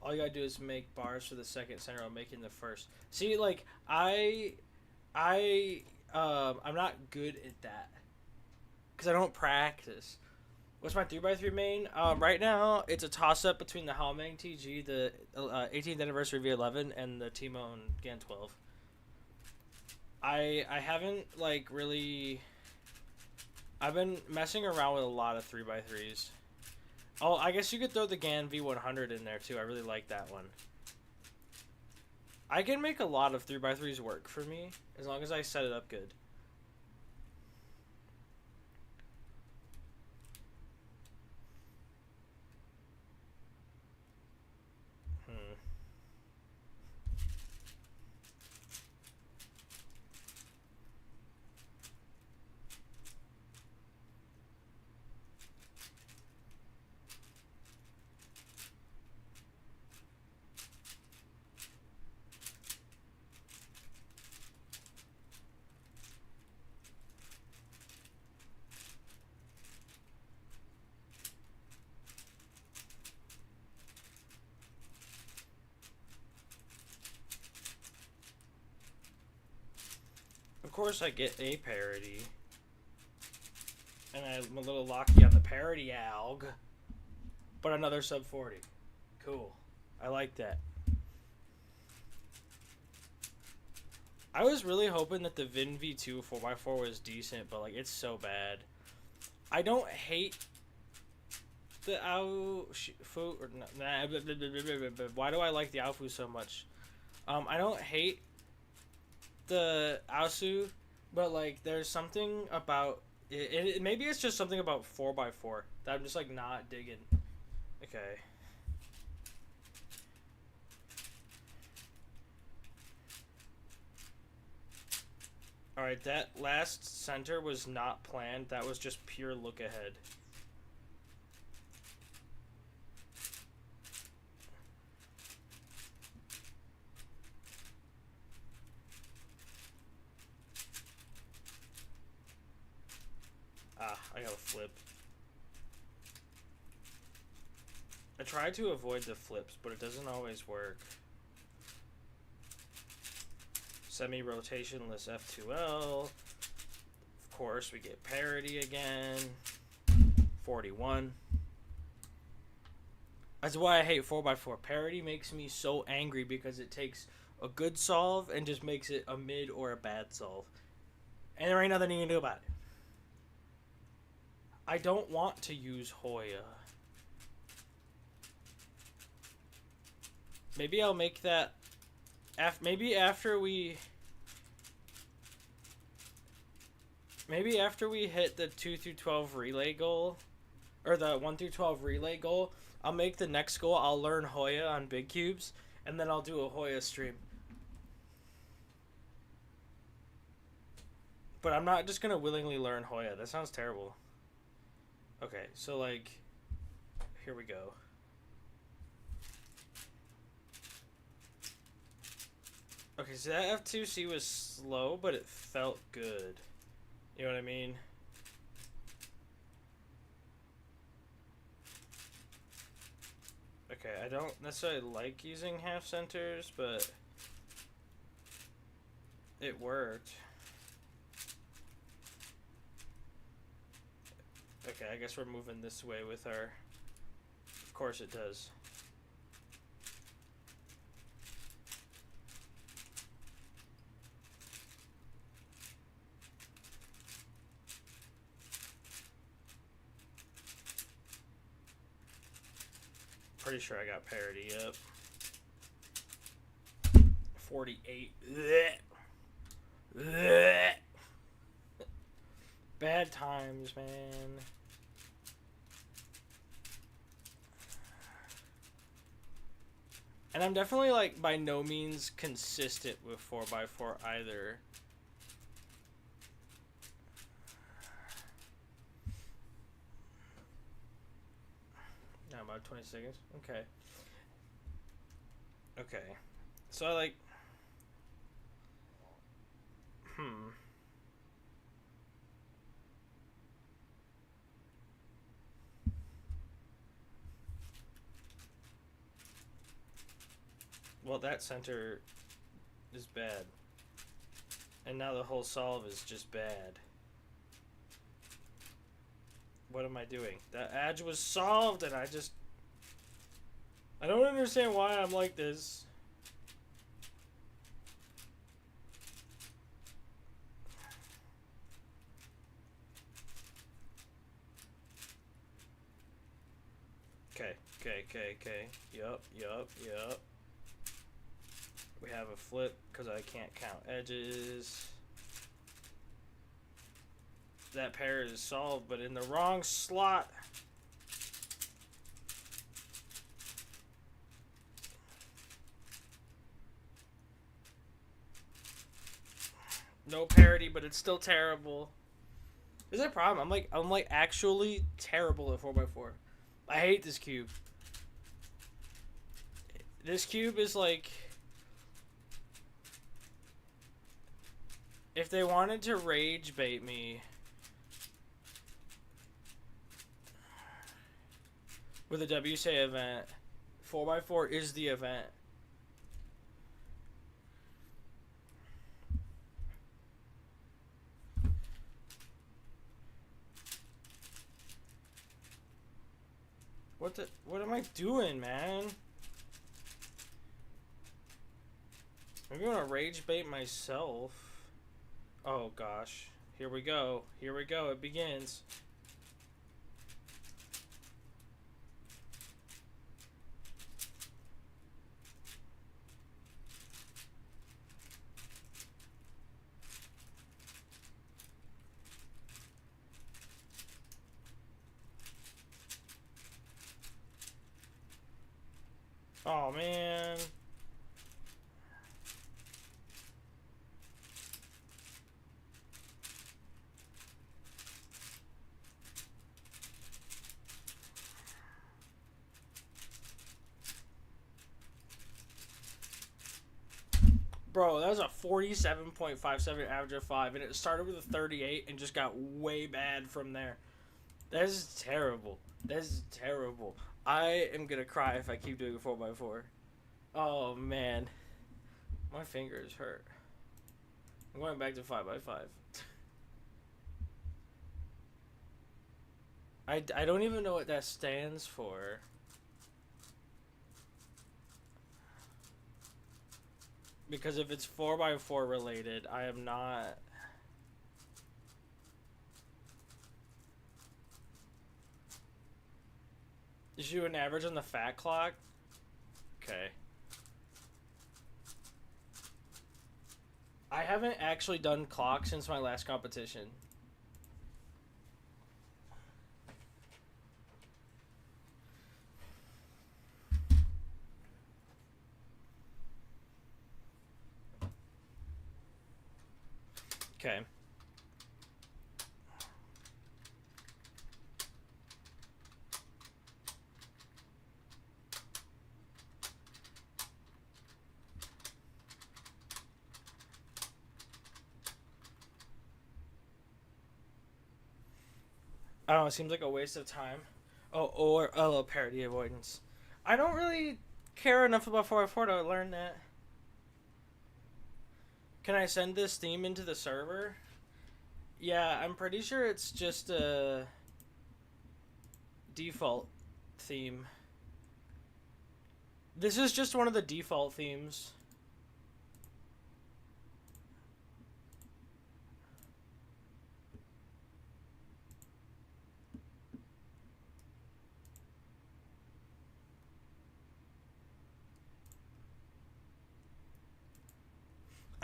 All you gotta do is make bars for the second center while making the first. See, like, I'm not good at that. Because I don't practice. What's my 3x3 main? Right now, it's a toss-up between the Haomeng TG, the 18th anniversary V11, and the Timon GAN 12. I haven't, like, really... I've been messing around with a lot of 3x3s. Oh, I guess you could throw the GAN V100 in there, too. I really like that one. I can make a lot of 3x3s work for me, as long as I set it up good. Of course I get a parity. And I'm a little locky on the parity alg. But another sub 40. Cool. I like that. I was really hoping that the Vin V2 4x4 was decent, but like it's so bad. I don't hate the Aofu, or nah, why do I like the Aofu so much? I don't hate the Aosu, but like there's something about it, maybe it's just something about 4x4 that I'm just like not digging. Okay. Alright, that last center was not planned. That was just pure look ahead. Ah, I gotta flip. I try to avoid the flips, but it doesn't always work. Semi-rotationless F2L. Of course, we get parity again. 41. That's why I hate 4x4. Parity makes me so angry because it takes a good solve and just makes it a mid or a bad solve. And there ain't nothing you can do about it. I don't want to use Hoya. Maybe I'll make that... Maybe after we hit the 2 through 12 relay goal, or the 1 through 12 relay goal, I'll make the next goal. I'll learn Hoya on big cubes, and then I'll do a Hoya stream. But I'm not just gonna willingly learn Hoya. That sounds terrible. Okay, so like, here we go. Okay, so that F2C was slow, but it felt good. You know what I mean? Okay, I don't necessarily like using half centers, but it worked. Okay, I guess we're moving this way with our... Of course it does. Pretty sure I got parity up. 48. Bad times, man. And I'm definitely, like, by no means consistent with 4x4 either. No, about 20 seconds. Okay. Okay. So I like... Well, that center is bad. And now the whole solve is just bad. What am I doing? That edge was solved and I don't understand why I'm like this. Okay. Yup. We have a flip because I can't count edges. That pair is solved, but in the wrong slot. No parity, but it's still terrible. Is that a problem? I'm like actually terrible at 4x4. I hate this cube. This cube is like... If they wanted to rage bait me with a WSA event, 4x4 is the event. What am I doing, man? Maybe I'm gonna rage bait myself. Oh gosh. Here we go. It begins. Oh man. Bro, that was a 47.57 average of 5, and it started with a 38 and just got way bad from there. That is terrible. That's terrible. I am gonna cry if I keep doing 4x4. Oh man, my fingers hurt. I'm going back to 5x5. I don't even know what that stands for. Because if it's 4x4 related, I am not. Is you an average on the fat clock? Okay. I haven't actually done clock since my last competition. Okay. I don't know, it seems like a waste of time. Oh, or a little parody avoidance. I don't really care enough about 4x4 to learn that. Can I send this theme into the server? Yeah, I'm pretty sure it's just a default theme. This is just one of the default themes.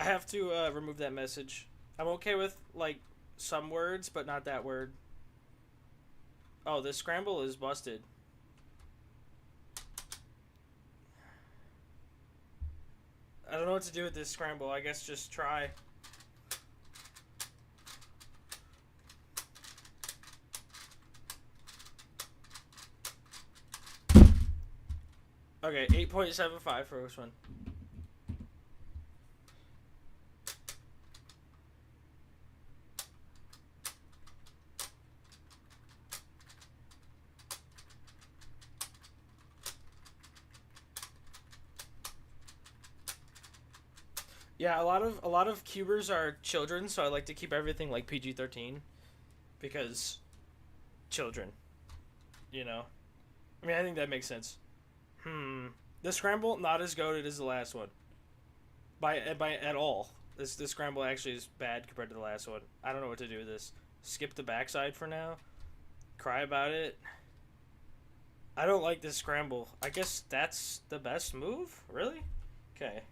I have to remove that message. I'm okay with, like, some words, but not that word. Oh, this scramble is busted. I don't know what to do with this scramble. I guess just try. Okay, 8.75 for this one. Yeah, a lot of cubers are children, so I like to keep everything like PG-13 because children, you know. I mean, I think that makes sense. The scramble not as goated as the last one. By at all. This scramble actually is bad compared to the last one. I don't know what to do with this. Skip the backside for now. Cry about it. I don't like this scramble. I guess that's the best move? Really? Okay.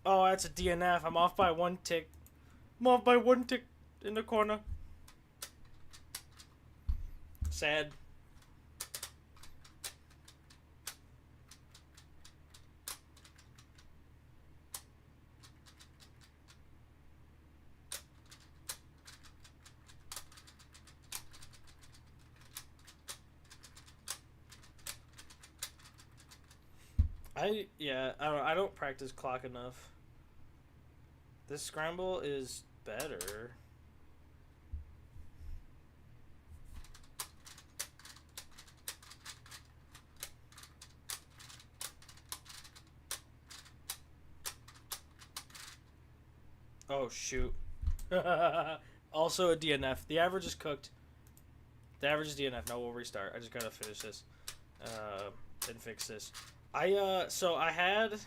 Oh, that's a DNF. I'm off by one tick. I'm off by one tick in the corner. Sad. I don't practice clock enough. This scramble is better. Oh shoot. Also a DNF. The average is cooked. The average is DNF. No, we'll restart. I just gotta finish this. And fix this. So I had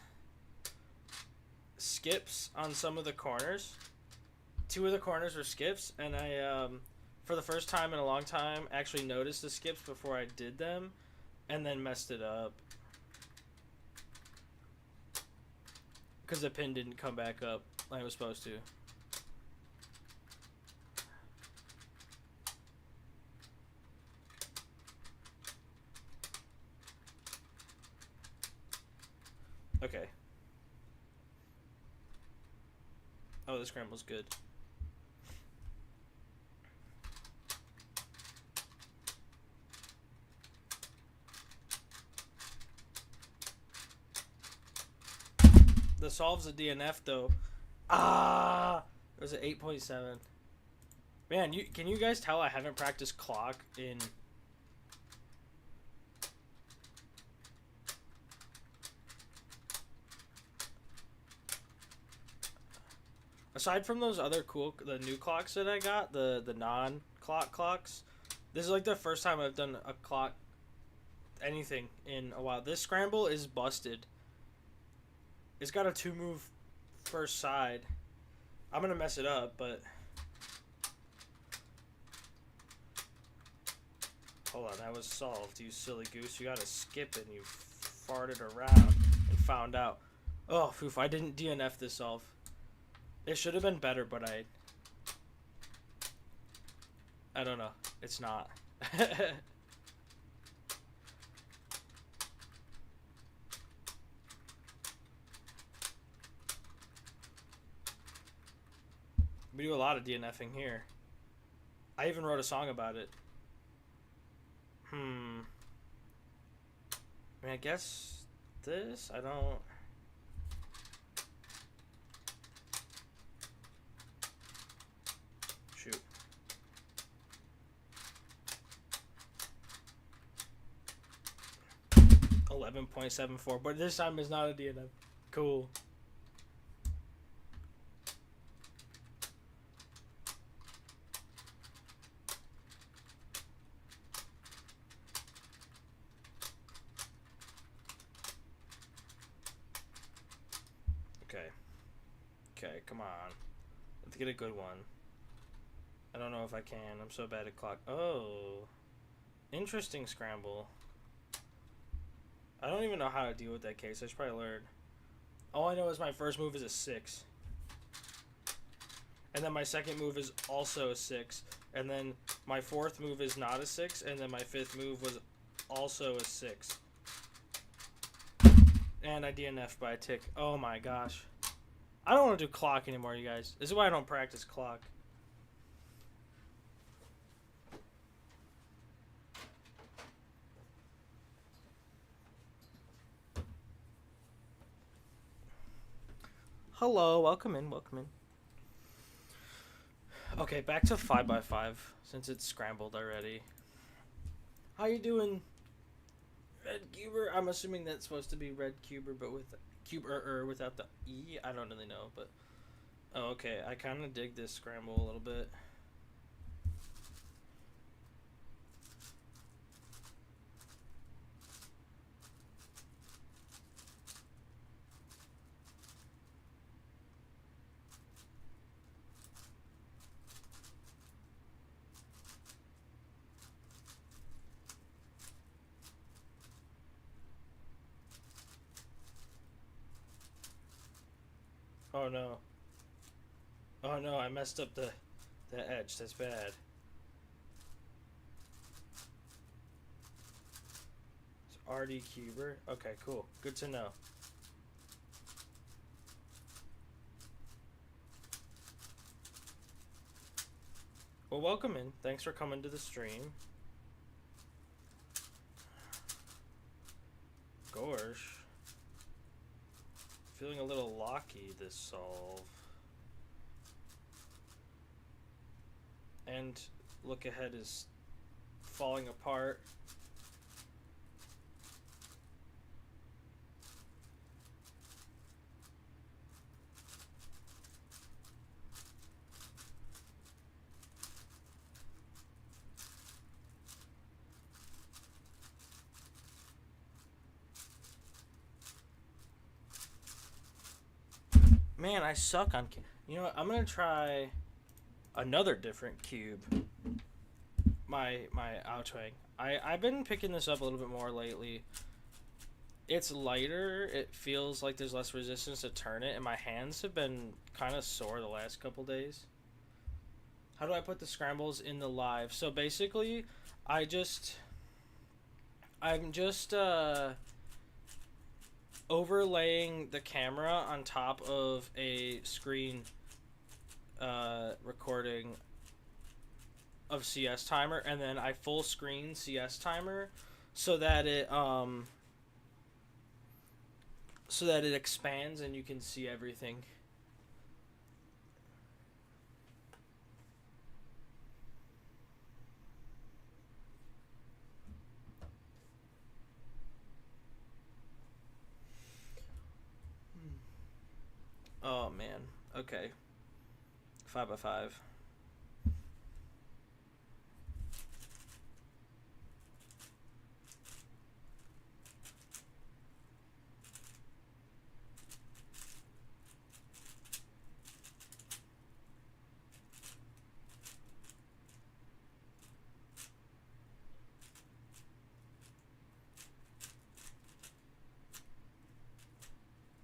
skips on some of the corners. Two of the corners were skips, and I, for the first time in a long time, actually noticed the skips before I did them, and then messed it up. Because the pin didn't come back up like it was supposed to. Okay. Oh, the scramble's good. solves a DNF though. Ah, it was an 8.7. Man, can you guys tell I haven't practiced clock in... Aside from those other the new clocks that I got, the non-clock clocks, this is like the first time I've done a clock anything in a while. This scramble is busted. It's got a 2-move first side. I'm gonna mess it up, but... Hold on, that was solved, you silly goose. You gotta skip and you farted around and found out. Oh, poof, I didn't DNF this solve. It should have been better, but I don't know. It's not. We do a lot of DNFing here. I even wrote a song about it. I mean, I guess this? I don't... Shoot. $11.74, but this time it's not a DNF. Cool. Okay, come on. Let's get a good one. I don't know if I can. I'm so bad at clock. Oh. Interesting scramble. I don't even know how to deal with that case. I should probably learn. All I know is my first move is a 6. And then my second move is also a 6. And then my fourth move is not a 6. And then my fifth move was also a 6. And I DNF'd by a tick. Oh my gosh. I don't want to do clock anymore, you guys. This is why I don't practice clock. Hello, welcome in, welcome in. Okay, back to 5x5, since it's scrambled already. How you doing, Red Cuber? I'm assuming that's supposed to be Red Cuber, but with... Cube without the E? I don't really know, but... Oh, okay. I kind of dig this scramble a little bit. Oh no. Oh no, I messed up the edge. That's bad. It's RD Cuber. Okay, cool. Good to know. Well, welcome in. Thanks for coming to the stream. Gorsh. Feeling a little locky this solve. And look ahead is falling apart. Man, I suck on... You know what? I'm going to try another different cube. My Outwang. I've been picking this up a little bit more lately. It's lighter. It feels like there's less resistance to turn it. And my hands have been kind of sore the last couple days. How do I put the scrambles in the live? So basically, I'm just overlaying the camera on top of a screen recording of CS Timer, and then I full screen CS Timer so that so that it expands and you can see everything. Oh man. Okay. 5x5.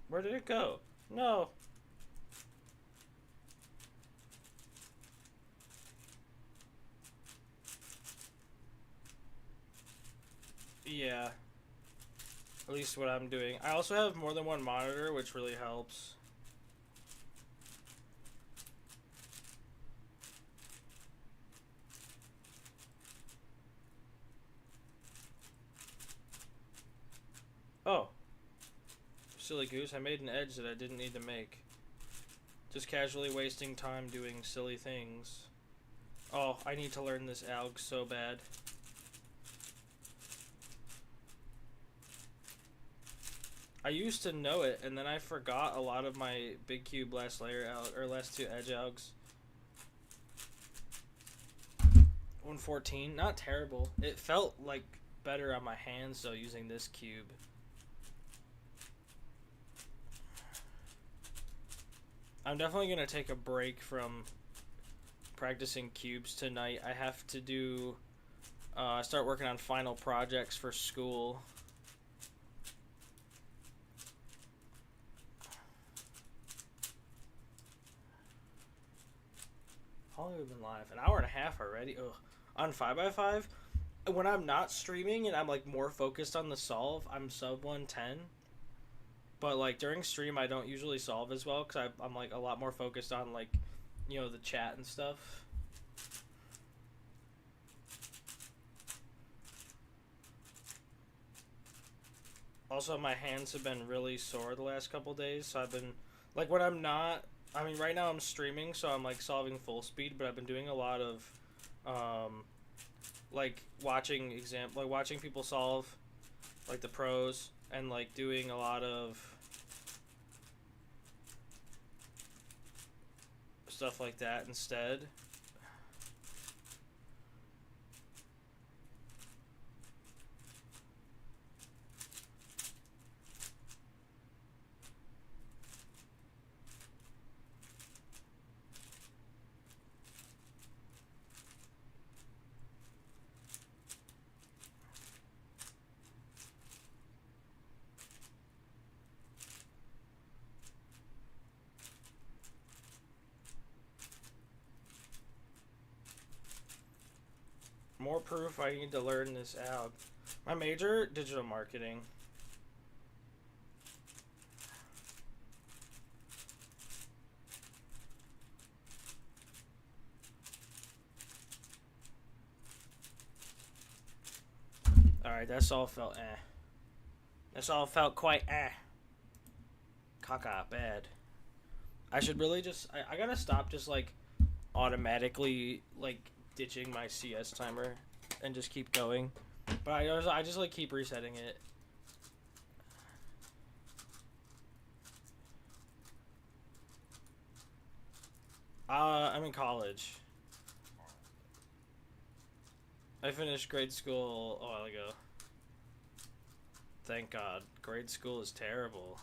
Where did it go? No. Yeah. At least what I'm doing. I also have more than one monitor, which really helps. Oh. Silly goose, I made an edge that I didn't need to make. Just casually wasting time doing silly things. Oh, I need to learn this alg so bad. I used to know it, and then I forgot a lot of my big cube last layer alg, or last two edge algs. 114, not terrible. It felt like better on my hands though using this cube. I'm definitely gonna take a break from practicing cubes tonight. I have to do start working on final projects for school. How long have we been live? An hour and a half already? Ugh. On 5x5, when I'm not streaming and I'm like more focused on the solve, I'm sub 110. But like during stream, I don't usually solve as well because I'm like a lot more focused on like, you know, the chat and stuff. Also, my hands have been really sore the last couple days, so I've been like when I'm not. I mean, right now I'm streaming, so I'm like solving full speed, but I've been doing a lot of, like watching watching people solve, like the pros, and like doing a lot of stuff like that instead. More proof I need to learn this alg. My major, digital marketing. Alright, that's all felt eh. That's all felt quite eh. Caca, bad. I should really just, I gotta stop just like automatically like ditching my CS timer and just keep going. But I just like keep resetting it. I'm in college. I finished grade school a while ago. Thank God. Grade school is terrible.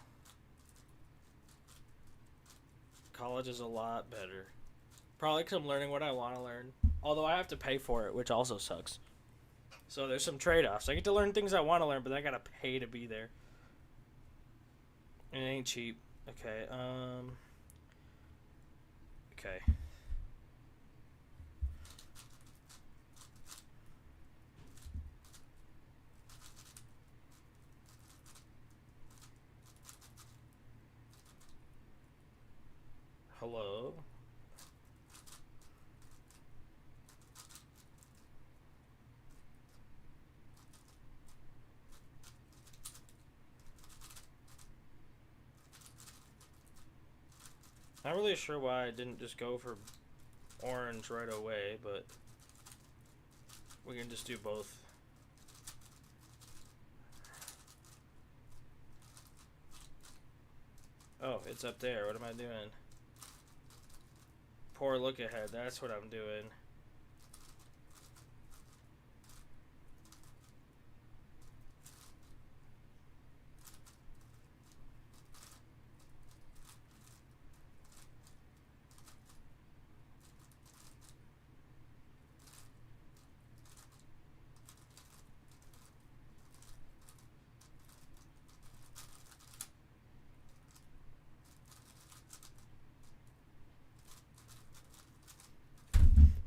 College is a lot better. Probably because I'm learning what I want to learn. Although I have to pay for it, which also sucks. So there's some trade-offs. I get to learn things I want to learn, but then I gotta pay to be there. And it ain't cheap. Okay, Okay. Hello? Not really sure why I didn't just go for orange right away, but we can just do both. Oh, it's up there. What am I doing? Poor look ahead. That's what I'm doing.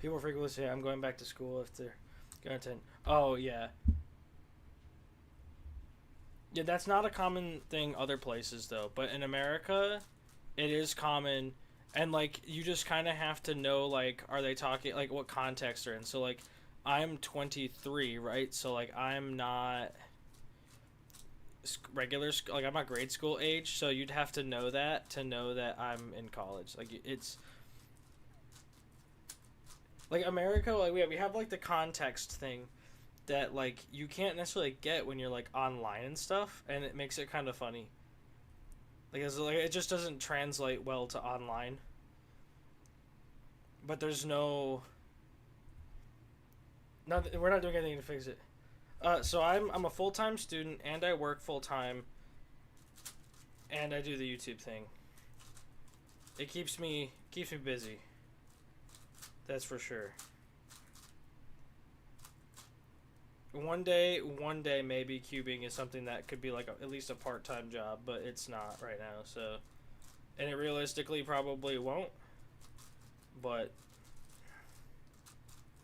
People frequently say I'm going back to school if they're going to. Oh yeah, yeah. That's not a common thing other places though, but in America, it is common, and like you just kind of have to know like are they talking like what context they're in. So like, I'm 23, right? So like I'm not like I'm not grade school age, so you'd have to know that to know that I'm in college. Like it's like America, like we have like the context thing that like you can't necessarily get when you're like online and stuff, and it makes it kind of funny. Like it's like it just doesn't translate well to online. But there's no, we're not doing anything to fix it. So I'm a full time student and I work full time, and I do the YouTube thing. It keeps me busy. That's for sure. One day maybe cubing is something that could be like at least a part time job, but it's not right now. So, and it realistically probably won't. But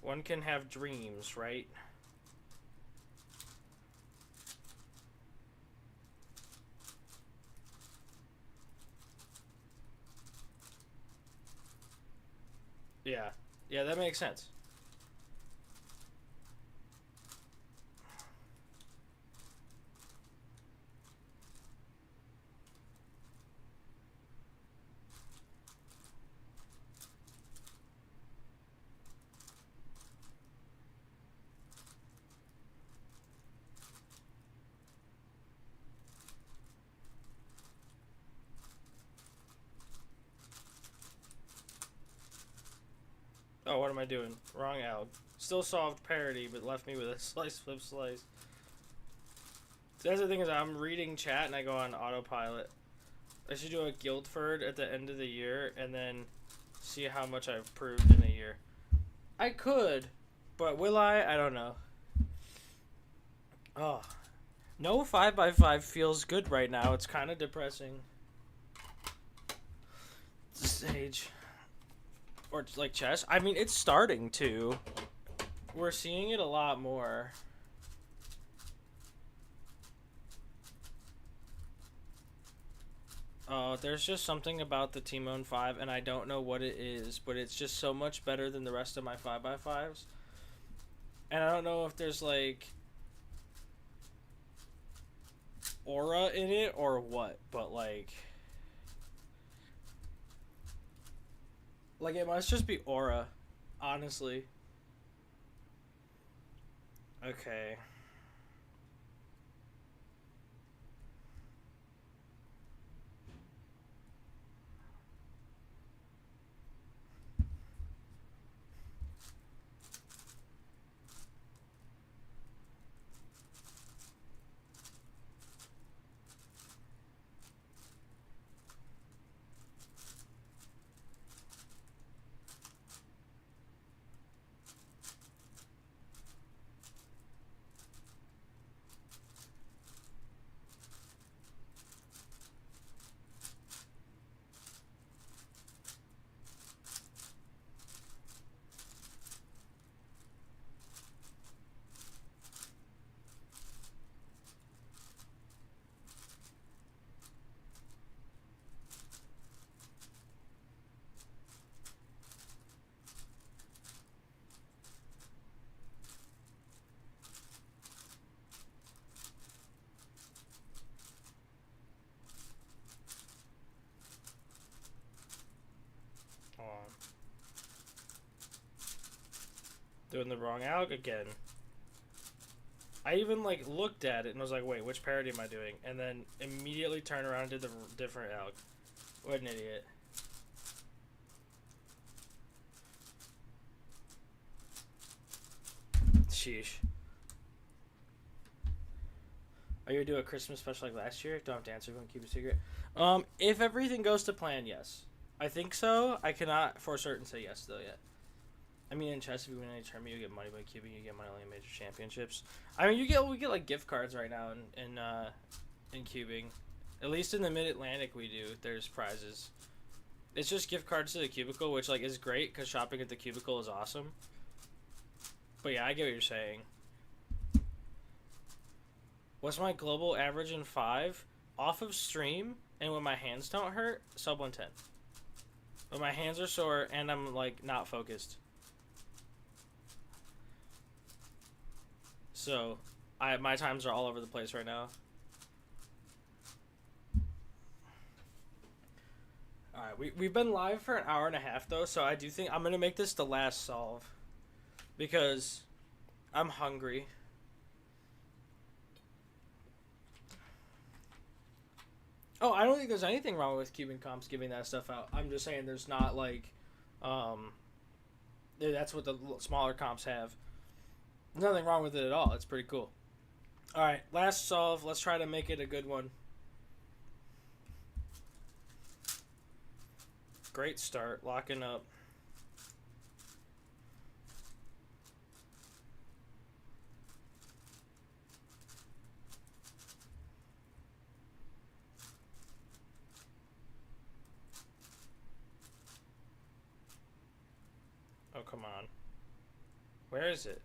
one can have dreams, right? Yeah, yeah, that makes sense. Oh, what am I doing? Wrong alg. Still solved parity, but left me with a slice flip slice. So that's the thing is I'm reading chat and I go on autopilot. I should do a Guildford at the end of the year and then see how much I've proved in a year. I could, but will I? I don't know. Oh, no 5x5 feels good right now. It's kind of depressing. Sage. Or like chess. I mean, it's starting to. We're seeing it a lot more. Oh, there's just something about the Timon 5, and I don't know what it is, but it's just so much better than the rest of my 5x5s. And I don't know if there's like aura in it or what, but like it must just be aura, honestly. Okay. on. Doing the wrong alg again. I even like looked at it and was like, wait, which parody am I doing? And then immediately turned around and did the different alg. What an idiot. Sheesh. Are you gonna do a Christmas special like last year? Don't have to answer. If you want to keep it secret. If everything goes to plan, yes. I think so. I cannot for certain say yes though yet. I mean, in chess, if you win any tournament, you get money. By cubing, you get money only in major championships. I mean, we get like gift cards right now in cubing. At least in the Mid Atlantic, we do. There's prizes. It's just gift cards to the cubicle, which like is great because shopping at the cubicle is awesome. But yeah, I get what you're saying. What's my global average in 5? Off of stream, and when my hands don't hurt, sub 110. When my hands are sore and I'm like not focused. So, my times are all over the place right now. Alright, we've been live for an hour and a half though, so I do think I'm gonna make this the last solve. Because I'm hungry. Oh, I don't think there's anything wrong with Cuban comps giving that stuff out. I'm just saying there's not like, that's what the smaller comps have. Nothing wrong with it at all. It's pretty cool. All right, last solve. Let's try to make it a good one. Great start, locking up. Oh, come on. Where is it?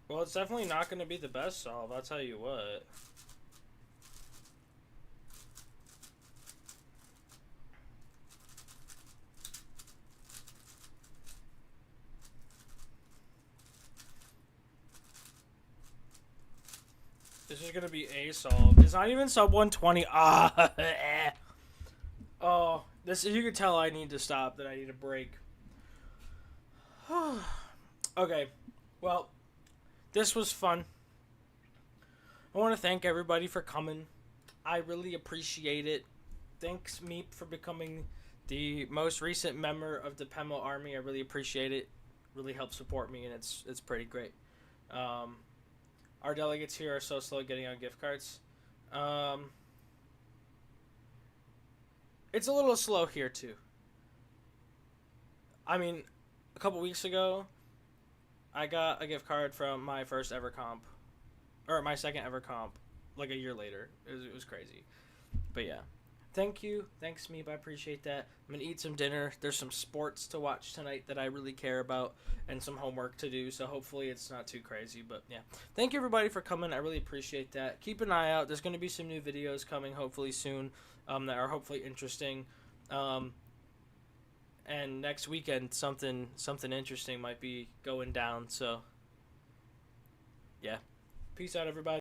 Well, it's definitely not going to be the best solve, I'll tell you what. This is going to be a solve. It's not even sub 120. Ah, oh, this, you can tell I need to stop, that I need a break. Okay, well, this was fun. I want to thank everybody for coming. I really appreciate it. Thanks, Meep, for becoming the most recent member of the Pemo Army. I really appreciate it. Really helps support me, and it's pretty great. Our delegates here are so slow getting on gift cards. It's a little slow here, too. I mean, a couple weeks ago, I got a gift card from my first ever comp. Or my second ever comp. Like a year later. It was crazy. But yeah. Thank you. Thanks, Meep. I appreciate that. I'm going to eat some dinner. There's some sports to watch tonight that I really care about. And some homework to do. So hopefully it's not too crazy. But yeah. Thank you, everybody, for coming. I really appreciate that. Keep an eye out. There's going to be some new videos coming hopefully soon. That are hopefully interesting. And next weekend, something interesting might be going down. So, yeah. Peace out, everybody.